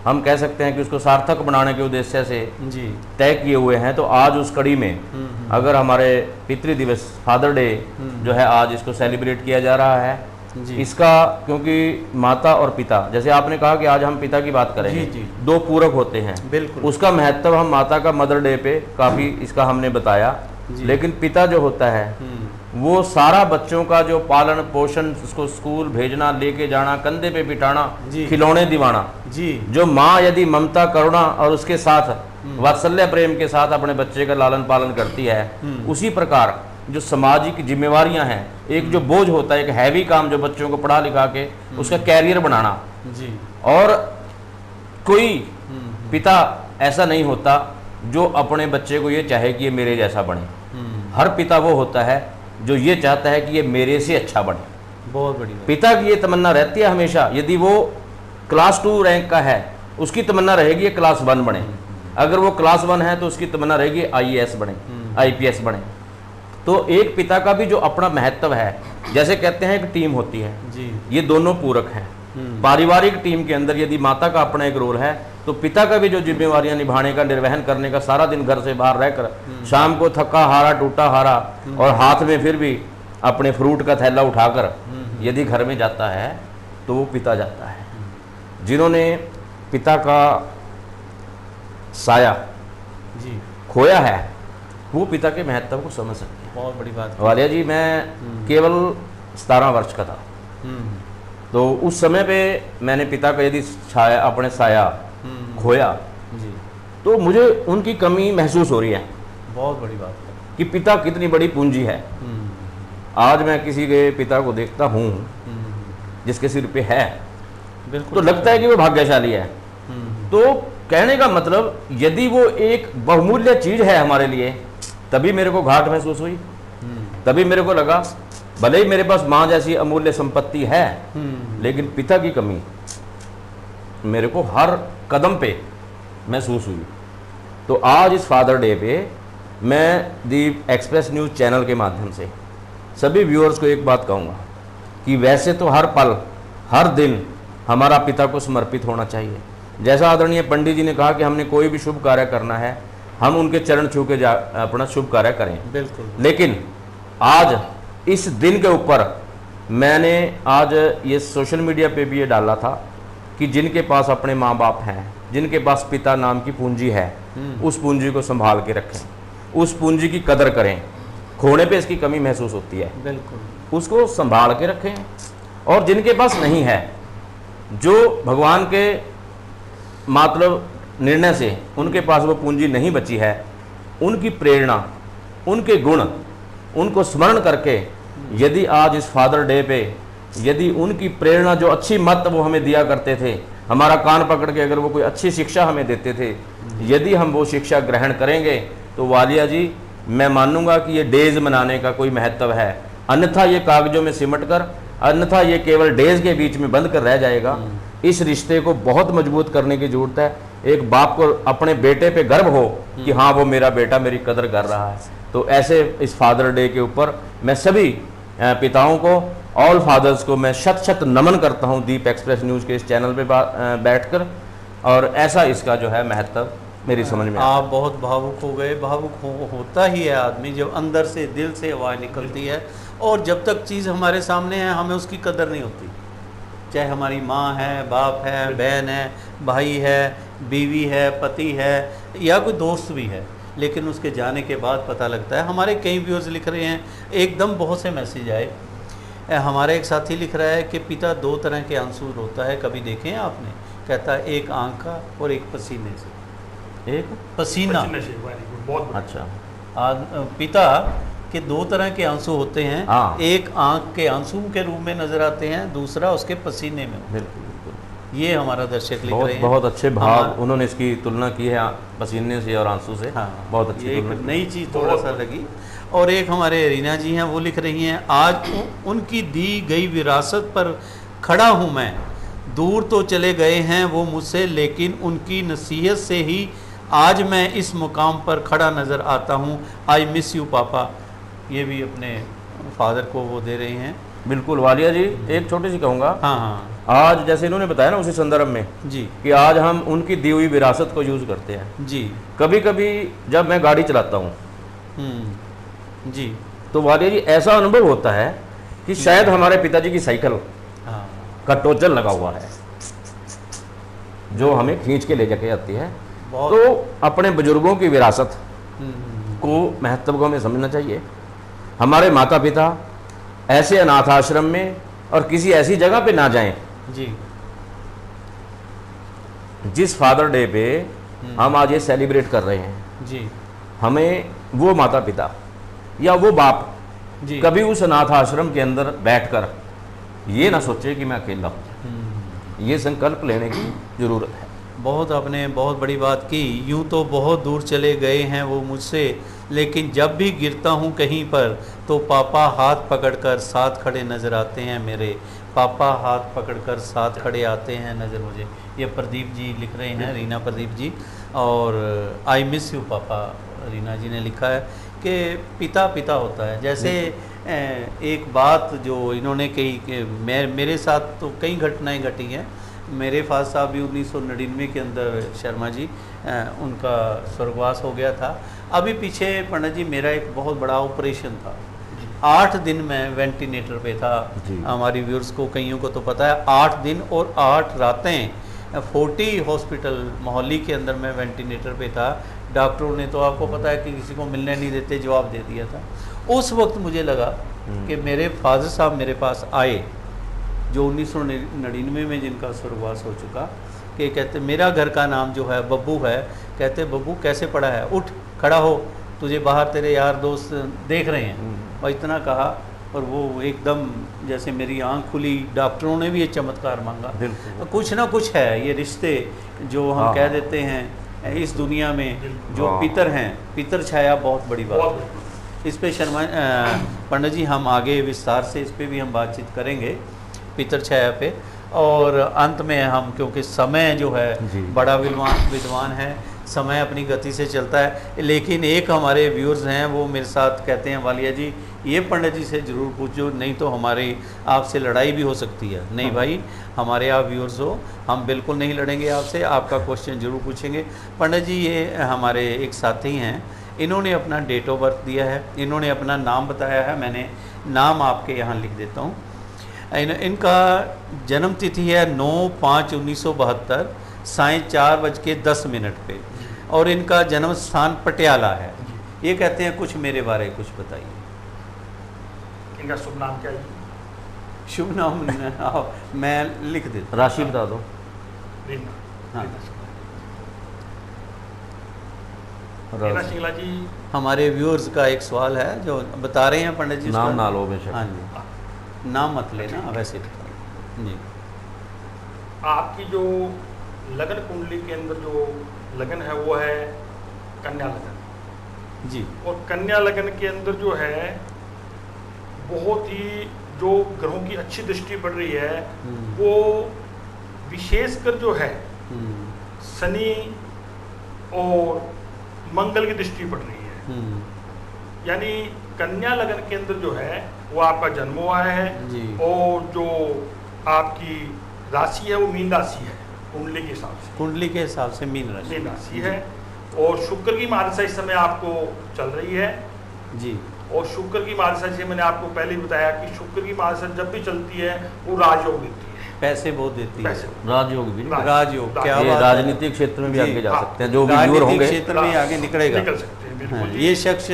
हम कह सकते हैं कि उसको सार्थक बनाने के उद्देश्य से जी तय किए हुए हैं। तो आज उस कड़ी में अगर हमारे पितृ दिवस फादर डे जो है आज इसको सेलिब्रेट किया जा रहा है जी। इसका, क्योंकि माता और पिता, जैसे आपने कहा कि आज हम पिता की बात करेंगे, जी, जी। 2 पूरक होते हैं, बिल्कुल। उसका महत्व हम माता का मदर डे पे काफ़ी इसका हमने बताया, लेकिन पिता जो होता है वो सारा बच्चों का जो पालन पोषण, उसको स्कूल भेजना, लेके जाना, कंधे पे बिठाना, खिलौने दिवाना जी, जो माँ यदि ममता करुणा और उसके साथ वात्सल्य प्रेम के साथ अपने बच्चे का लालन पालन करती है, उसी प्रकार जो सामाजिक जिम्मेवारियां हैं, एक जो बोझ होता है, एक हैवी काम जो बच्चों को पढ़ा लिखा के उसका कैरियर बनाना जी। और कोई पिता ऐसा नहीं होता जो अपने बच्चे को ये चाहे कि ये मेरे जैसा बने। हर पिता वो होता है जो ये चाहता है कि ये मेरे से अच्छा बने। बहुत बढ़िया। पिता की ये तमन्ना रहती है हमेशा, यदि वो क्लास 2 रैंक का है उसकी तमन्ना रहेगी ये क्लास 1 बने, अगर वो क्लास 1 है तो उसकी तमन्ना रहेगी IAS बने, IPS बने। तो एक पिता का भी जो अपना महत्व है, जैसे कहते हैं एक टीम होती है जी, ये दोनों पूरक हैं। पारिवारिक टीम के अंदर यदि माता का अपना एक रोल है तो पिता का भी जो जिम्मेवारियां निभाने का, निर्वहन करने का, सारा दिन घर से बाहर रहकर शाम को थका हारा टूटा हारा और हाथ में फिर भी अपने फ्रूट का थैला उठाकर यदि घर में जाता है तो वो पिता जाता है। जिन्होंने पिता का साया जी, खोया है वो पिता के महत्व को समझ सकते हैं। बहुत बड़ी बात। वालिया जी, मैं केवल 17 वर्ष का था, तो उस समय पे मैंने पिता का यदि छाया, अपने साया खोया जी, तो मुझे उनकी कमी महसूस हो रही है। बहुत बड़ी बात है कि पिता कितनी बड़ी पूंजी है। आज मैं किसी के पिता को देखता हूँ जिसके सिर पे है, बिल्कुल, तो लगता है कि वो भाग्यशाली है। तो कहने का मतलब, यदि वो एक बहुमूल्य चीज है हमारे लिए, तभी मेरे को घाट महसूस हुई, तभी मेरे को लगा भले ही मेरे पास माँ जैसी अमूल्य संपत्ति है, लेकिन पिता की कमी मेरे को हर कदम पे महसूस हुई। तो आज इस फादर डे पे मैं दीप एक्सप्रेस न्यूज़ चैनल के माध्यम से सभी व्यूअर्स को एक बात कहूँगा कि वैसे तो हर पल हर दिन हमारा पिता को समर्पित होना चाहिए। जैसा आदरणीय पंडित जी ने कहा कि हमने कोई भी शुभ कार्य करना है, हम उनके चरण छू के अपना शुभ कार्य करें। बिल्कुल। लेकिन आज इस दिन के ऊपर मैंने आज ये सोशल मीडिया पे भी ये डाला था कि जिनके पास अपने माँ बाप हैं, जिनके पास पिता नाम की पूंजी है, उस पूंजी को संभाल के रखें, उस पूंजी की कदर करें। खोने पे इसकी कमी महसूस होती है, बिल्कुल, उसको संभाल के रखें। और जिनके पास नहीं है, जो भगवान के मतलब निर्णय से उनके पास वो पूंजी नहीं बची है, उनकी प्रेरणा, उनके गुण, उनको स्मरण करके यदि आज इस फादर डे पे यदि उनकी प्रेरणा, जो अच्छी मत वो हमें दिया करते थे, हमारा कान पकड़ के अगर वो कोई अच्छी शिक्षा हमें देते थे, यदि हम वो शिक्षा ग्रहण करेंगे तो वालिया जी मैं मानूंगा कि ये डेज मनाने का कोई महत्व है। अन्यथा ये कागजों में सिमट कर, अन्यथा ये केवल डेज के बीच में बंद कर रह जाएगा। इस रिश्ते को बहुत मजबूत करने की जरूरत है। एक बाप को अपने बेटे पे गर्व हो कि हाँ वो मेरा बेटा मेरी कदर कर रहा है। तो ऐसे इस फादर डे के ऊपर मैं सभी पिताओं को, ऑल फादर्स को मैं शत शत नमन करता हूँ दीप एक्सप्रेस न्यूज़ के इस चैनल पे बैठकर। और ऐसा इसका जो है महत्व मेरी समझ में आप बहुत भावुक हो गए। भावुक होता ही है आदमी जब अंदर से, दिल से आवाज़ निकलती है। और जब तक चीज़ हमारे सामने है हमें उसकी कदर नहीं होती, चाहे हमारी माँ है, बाप है, बहन है, भाई है, बीवी है, पति है या कोई दोस्त भी है, लेकिन उसके जाने के बाद पता लगता है। हमारे कई व्यूअर्स लिख रहे हैं, एकदम बहुत से मैसेज आए। हमारे एक साथी लिख रहा है कि पिता 2 तरह के आंसू रोता है, कभी देखे हैं आपने? कहता है एक आँख का और एक पसीने से। एक पसीना, बहुत अच्छा। पिता के 2 तरह के आंसू होते हैं। हाँ। एक आँख के आंसू के रूप में नजर आते हैं, दूसरा उसके पसीने में। बिल्कुल बिल्कुल, ये हमारा दर्शक लिख बहुत रहे हैं। बहुत अच्छे भाव उन्होंने इसकी तुलना की है पसीने से और आंसू से। हाँ, बहुत अच्छी ये एक तुलना की। नई चीज़ थोड़ा सा लगी। और एक हमारे रीना जी हैं, वो लिख रही हैं, आज उनकी दी गई विरासत पर खड़ा हूँ मैं। दूर तो चले गए हैं वो मुझसे, लेकिन उनकी नसीहत से ही आज मैं इस मुकाम पर खड़ा नज़र आता हूँ। आई मिस यू पापा। ये भी अपने फादर को वो दे रहे हैं। बिल्कुल वालिया जी, एक छोटी सी कहूँगा। हाँ हाँ आज जैसे इन्होंने बताया ना उसी संदर्भ में जी, कि आज हम उनकी दी हुई विरासत को यूज़ करते हैं। जी कभी कभी जब मैं गाड़ी चलाता हूँ जी, तो वालिया जी ऐसा अनुभव होता है कि शायद हमारे पिताजी की साइकिल हाँ का टोचन लगा हुआ है जो हमें खींच के ले जाके जाती है। बहुत। तो अपने बुजुर्गों की विरासत को, महत्व को हमें समझना चाहिए। हमारे माता पिता ऐसे अनाथ आश्रम में और किसी ऐसी जगह पे ना जाएं जी, जिस फादर डे पे हम आज ये सेलिब्रेट कर रहे हैं। जी हमें वो माता पिता या वो बाप जी, कभी उस अनाथ आश्रम के अंदर बैठकर ये ना सोचे कि मैं अकेला हूँ। ये संकल्प लेने की जरूरत है। बहुत आपने बहुत बड़ी बात की। यूँ तो बहुत दूर चले गए हैं वो मुझसे, लेकिन जब भी गिरता हूँ कहीं पर तो पापा हाथ पकड़कर साथ खड़े नज़र आते हैं मेरे। पापा हाथ पकड़कर साथ खड़े आते हैं नज़र मुझे। ये प्रदीप जी लिख रहे हैं, रीना प्रदीप जी। और आई मिस यू पापा, रीना जी ने लिखा है कि पिता पिता होता है। जैसे एक बात जो इन्होंने कही कि मेरे साथ तो कई घटनाएं घटी हैं। मेरे फादर साहब भी 1999 के अंदर शर्मा जी उनका स्वर्गवास हो गया था। अभी पीछे पंडित जी मेरा एक बहुत बड़ा ऑपरेशन था, 8 दिन मैं वेंटिलेटर पे था। हमारी व्यूअर्स को कईयों को तो पता है, 8 दिन और 8 रातें 40 हॉस्पिटल मोहाली के अंदर मैं वेंटिलेटर पे था। डॉक्टरों ने तो आपको पता है कि किसी को मिलने नहीं देते, जवाब दे दिया था। उस वक्त मुझे लगा कि मेरे फादर साहब मेरे पास आए, जो 1999 में जिनका स्वर्गवास हो चुका, कि कहते मेरा घर का नाम जो है बब्बू है। कहते बब्बू कैसे पड़ा है, उठ खड़ा हो, तुझे बाहर तेरे यार दोस्त देख रहे हैं। और इतना कहा और वो एकदम जैसे मेरी आंख खुली। डॉक्टरों ने भी ये चमत्कार मांगा। कुछ ना कुछ है ये रिश्ते जो हम कह देते हैं इस दुनिया में, जो पितर हैं, पितर छाया बहुत बड़ी बात है। इस पे शर्मा पंडित जी हम आगे विस्तार से इस पे भी हम बातचीत करेंगे, पितर छाया पे। और अंत में हम, क्योंकि समय जो है बड़ा विद्वान है, समय अपनी गति से चलता है। लेकिन एक हमारे व्यूअर्स हैं वो मेरे साथ कहते हैं वालिया जी ये पंडित जी से ज़रूर पूछो, नहीं तो हमारी आपसे लड़ाई भी हो सकती है। नहीं भाई, हमारे आप व्यूअर्स हो, हम बिल्कुल नहीं लड़ेंगे आपसे, आपका क्वेश्चन ज़रूर पूछेंगे। पंडित जी ये हमारे एक साथी हैं, इन्होंने अपना डेट ऑफ बर्थ दिया है, इन्होंने अपना नाम बताया है। मैंने नाम आपके यहाँ लिख देता हूँ। इनका जन्म तिथि है 9/5/1972 साय 4:10 पे, और इनका जन्म स्थान पटियाला है। ये कहते हैं कुछ मेरे बारे कुछ बताइए। इनका शुभ नाम क्या है? शुभ नाम मैं लिख देता। राशि बता दो। हाँ, सिंगला जी हमारे व्यूअर्स का एक सवाल है जो बता रहे हैं पंडित जी। नाम ना लो बेशक। हाँ जी, नाम मत लेना, वैसे बता जी। आपकी जो लगन कुंडली के अंदर जो लगन है वो है कन्या लगन जी। और कन्या लगन के अंदर जो है बहुत ही जो ग्रहों की अच्छी दृष्टि पड़ रही है, वो विशेषकर जो है शनि और मंगल की दृष्टि पड़ रही है। यानी कन्या लगन के अंदर जो है वो आपका जन्म हुआ है और जो आपकी राशि है वो मीन राशि है कुंडली के हिसाब से। कुंडली के हिसाब से मीन राशि है और शुक्र की महादशा इस समय आपको चल रही है जी। और शुक्र की महादशा से मैंने आपको पहले ही बताया कि शुक्र की महादशा जब भी चलती है वो राजयोग देती है, पैसे बहुत देती है। राजयोग भी, राजयोग क्या बात है। राजनीतिक क्षेत्र में भी आगे जा सकते हैं, जो भी राजनीतिक क्षेत्र में आगे निकलेगा, निकल सकते हैं बिल्कुल। ये शख्स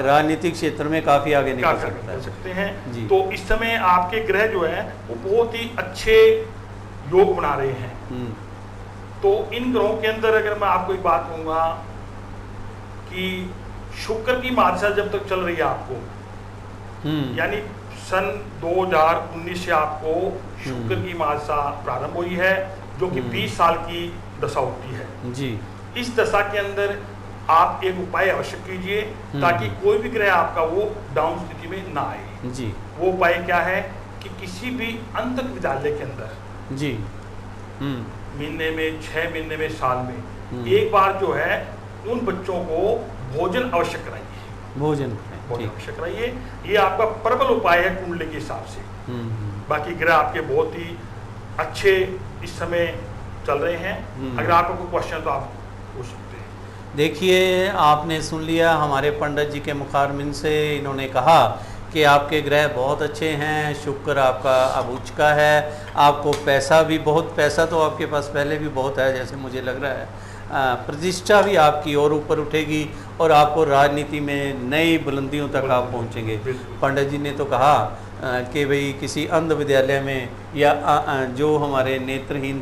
राजनीतिक क्षेत्र में काफी आगे निकल सकते हैं। तो इस समय आपके ग्रह जो है वो बहुत ही अच्छे योग बना रहे हैं। तो इन ग्रहों के अंदर अगर मैं आपको एक बात कहूंगा कि शुक्र की महादशा जब तक चल रही है आपको, यानी सन 2019 से आपको शुक्र की महादशा प्रारंभ हुई है, जो कि 20 साल की दशा होती है जी। इस दशा के अंदर आप एक उपाय अवश्य कीजिए ताकि कोई भी ग्रह आपका वो डाउन स्थिति में ना आए जी। वो उपाय क्या है कि किसी भी अंतक विद्यालय के अंदर जी महीने में, 6 महीने में, साल में एक बार जो है उन बच्चों को भोजन अवश्य कराइए। भोजन अवश्य कराइए। ये आपका प्रबल उपाय है कुंडली के हिसाब से। बाकी ग्रह आपके बहुत ही अच्छे इस समय चल रहे हैं। अगर आपका कोई क्वेश्चन तो आप पूछ सकते हैं। देखिए, आपने सुन लिया हमारे पंडित जी के मुखारबिन से। इन्होंने कहा कि आपके ग्रह बहुत अच्छे हैं, शुक्र आपका अब उच्च का है, आपको पैसा भी बहुत, पैसा तो आपके पास पहले भी बहुत है जैसे मुझे लग रहा है, प्रतिष्ठा भी आपकी और ऊपर उठेगी और आपको राजनीति में नई बुलंदियों तक आप पहुंचेंगे। पंडित जी ने तो कहा कि भाई किसी अंध विद्यालय में या जो हमारे नेत्रहीन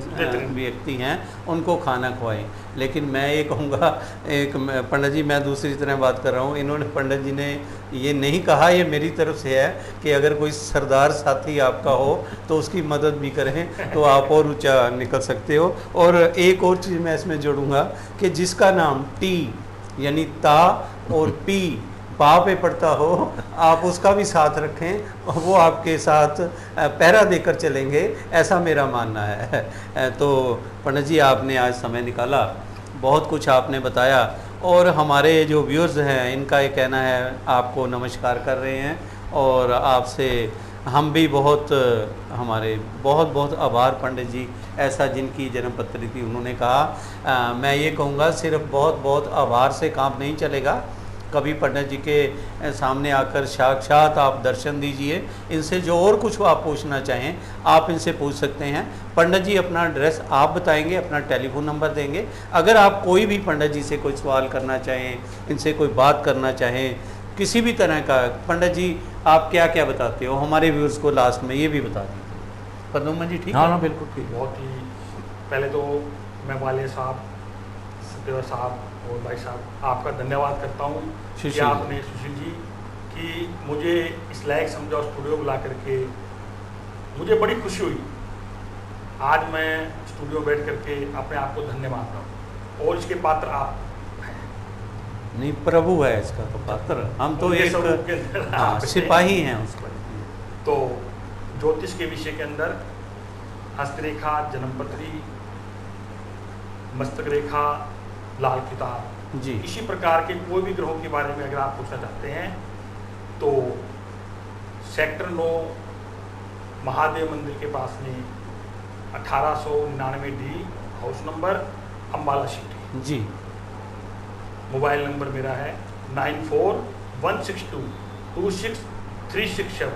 व्यक्ति हैं उनको खाना खवाएं। लेकिन मैं ये कहूँगा, एक पंडित जी मैं दूसरी तरह बात कर रहा हूँ, इन्होंने पंडित जी ने ये नहीं कहा, ये मेरी तरफ से है कि अगर कोई सरदार साथी आपका हो तो उसकी मदद भी करें तो आप और ऊंचा निकल सकते हो। और एक और चीज़ मैं इसमें जोड़ूंगा कि जिसका नाम टी यानी ता और पी पा पे पड़ता हो, आप उसका भी साथ रखें, वो आपके साथ पहरा देकर चलेंगे, ऐसा मेरा मानना है। तो पंडित जी आपने आज समय निकाला, बहुत कुछ आपने बताया और हमारे जो व्यूअर्स हैं इनका ये कहना है आपको नमस्कार कर रहे हैं और आपसे हम भी बहुत हमारे बहुत बहुत आभार पंडित जी, ऐसा जिनकी जन्मपत्री थी उन्होंने कहा। मैं ये कहूँगा सिर्फ बहुत बहुत आभार से काम नहीं चलेगा, कभी पंडित जी के सामने आकर साक्षात आप दर्शन दीजिए। इनसे जो और कुछ आप पूछना चाहें आप इनसे पूछ सकते हैं। पंडित जी अपना एड्रेस आप बताएंगे, अपना टेलीफोन नंबर देंगे। अगर आप कोई भी पंडित जी से कोई सवाल करना चाहें, इनसे कोई बात करना चाहें, किसी भी तरह का, पंडित जी आप क्या क्या बताते हो हमारे व्यूअर्स को लास्ट में ये भी बता दीजिए। प्रद्युम्न जी ठीक है? हाँ बिल्कुल ठीक। बहुत ही पहले तो मैं वाले साहब, सत्यवर साहब और भाई साहब आपका धन्यवाद करता हूँ कि आपने सुशील जी कि मुझे इस लायक समझा स्टूडियो बुला करके मुझे बड़ी खुशी हुई। आज मैं स्टूडियो बैठ करके अपने आप को धन्य मानता हूँ और इसके पात्र आप नहीं, प्रभु है इसका तो पात्र, हम तो एक सिपाही हैं उसका। तो ज्योतिष के विषय के अंदर हस्तरेखा, जन्मपत्री, मस्तक रेखा, लाल किताब जी, इसी प्रकार के कोई भी ग्रहों के बारे में अगर आप पूछना चाहते हैं तो सेक्टर 9 महादेव मंदिर के पास में 1899 D house number, Ambala city ji. Mobile number मेरा है 9416226367।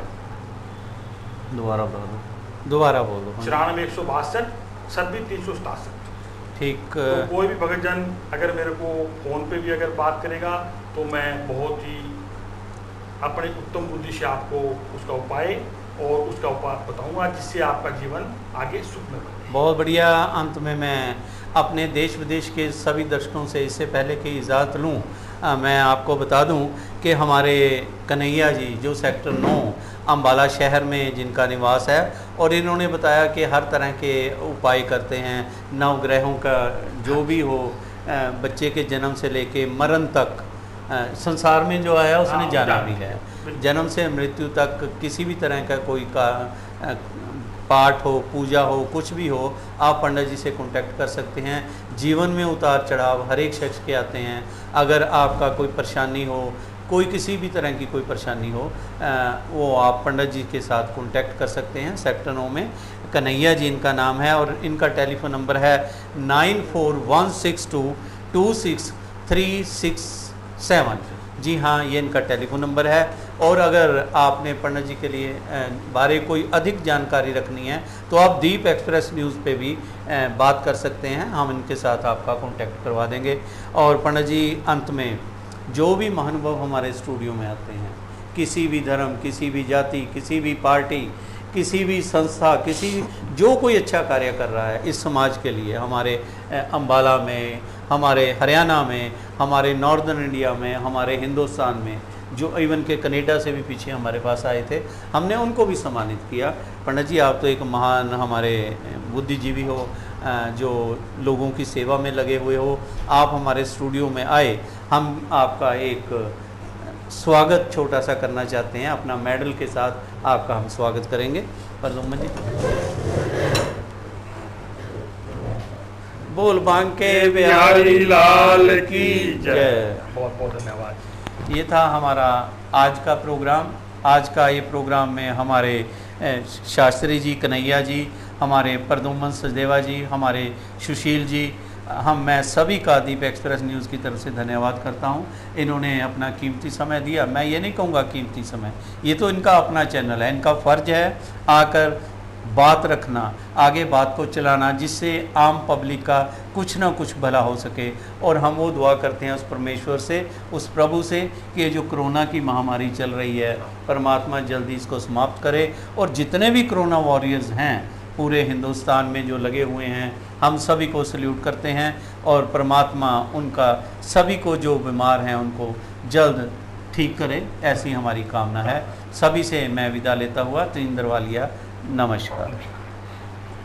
दोबारा बोलो। 94 162 367। ठीक। तो कोई भी भगतजन अगर मेरे को फ़ोन पे भी अगर बात करेगा तो मैं बहुत ही अपनी उत्तम बुद्धि से आपको उसका उपाय और उसका उपाय बताऊंगा जिससे आपका जीवन आगे सुखमय बने। बहुत बढ़िया। अंत में मैं अपने देश विदेश के सभी दर्शकों से इससे पहले कि इजाज़त लूँ, मैं आपको बता दूं कि हमारे कन्हैया जी जो सेक्टर 9 अम्बाला शहर में जिनका निवास है, और इन्होंने बताया कि हर तरह के उपाय करते हैं, नवग्रहों का जो भी हो, बच्चे के जन्म से लेके मरण तक, संसार में जो आया उसने जाना भी है, जन्म से मृत्यु तक किसी भी तरह का कोई का पाठ हो, पूजा हो, कुछ भी हो, आप पंडित जी से कांटेक्ट कर सकते हैं। जीवन में उतार चढ़ाव हर एक शख्स के आते हैं। अगर आपका कोई परेशानी हो, कोई किसी भी तरह की कोई परेशानी हो, वो आप पंडित जी के साथ कांटेक्ट कर सकते हैं। सेक्टर 9 में कन्हैया जी इनका नाम है और इनका टेलीफोन नंबर है 9416226367। जी हाँ, ये इनका टेलीफोन नंबर है। और अगर आपने पंडित जी के लिए बारे कोई अधिक जानकारी रखनी है तो आप दीप एक्सप्रेस न्यूज़ पे भी बात कर सकते हैं, हम इनके साथ आपका कांटेक्ट करवा देंगे। और पंडित जी अंत में जो भी महानुभाव हमारे स्टूडियो में आते हैं, किसी भी धर्म, किसी भी जाति, किसी भी पार्टी, किसी भी संस्था, किसी जो कोई अच्छा कार्य कर रहा है इस समाज के लिए, हमारे अम्बाला में, हमारे हरियाणा में, हमारे नॉर्दर्न इंडिया में, हमारे हिंदुस्तान में, जो इवन के कनाडा से भी पीछे हमारे पास आए थे, हमने उनको भी सम्मानित किया। पंडित जी आप तो एक महान हमारे बुद्धिजीवी हो, जो लोगों की सेवा में लगे हुए हो। आप हमारे स्टूडियो में आए, हम आपका एक स्वागत छोटा सा करना चाहते हैं, अपना मेडल के साथ आपका हम स्वागत करेंगे। प्रद्युम्न जी बोल बांके बिहारी लाल की जय। बहुत बहुत धन्यवाद। ये था हमारा आज का प्रोग्राम। आज का ये प्रोग्राम में हमारे शास्त्री जी, कन्हैया जी, हमारे प्रद्युम्न सचदेवा जी, हमारे सुशील जी, मैं सभी का दीप एक्सप्रेस न्यूज़ की तरफ से धन्यवाद करता हूं। इन्होंने अपना कीमती समय दिया। मैं ये नहीं कहूँगा कीमती समय, ये तो इनका अपना चैनल है, इनका फ़र्ज है आकर बात रखना, आगे बात को चलाना, जिससे आम पब्लिक का कुछ ना कुछ भला हो सके। और हम वो दुआ करते हैं उस परमेश्वर से, उस प्रभु से कि ये जो कोरोना की महामारी चल रही है, परमात्मा जल्दी इसको समाप्त करे। और जितने भी कोरोना वॉरियर्स हैं पूरे हिंदुस्तान में जो लगे हुए हैं, हम सभी को सल्यूट करते हैं। और परमात्मा उनका सभी को जो बीमार हैं उनको जल्द ठीक करे, ऐसी हमारी कामना है। सभी से मैं विदा लेता हुआ त्रिंदर वालिया, नमस्कार।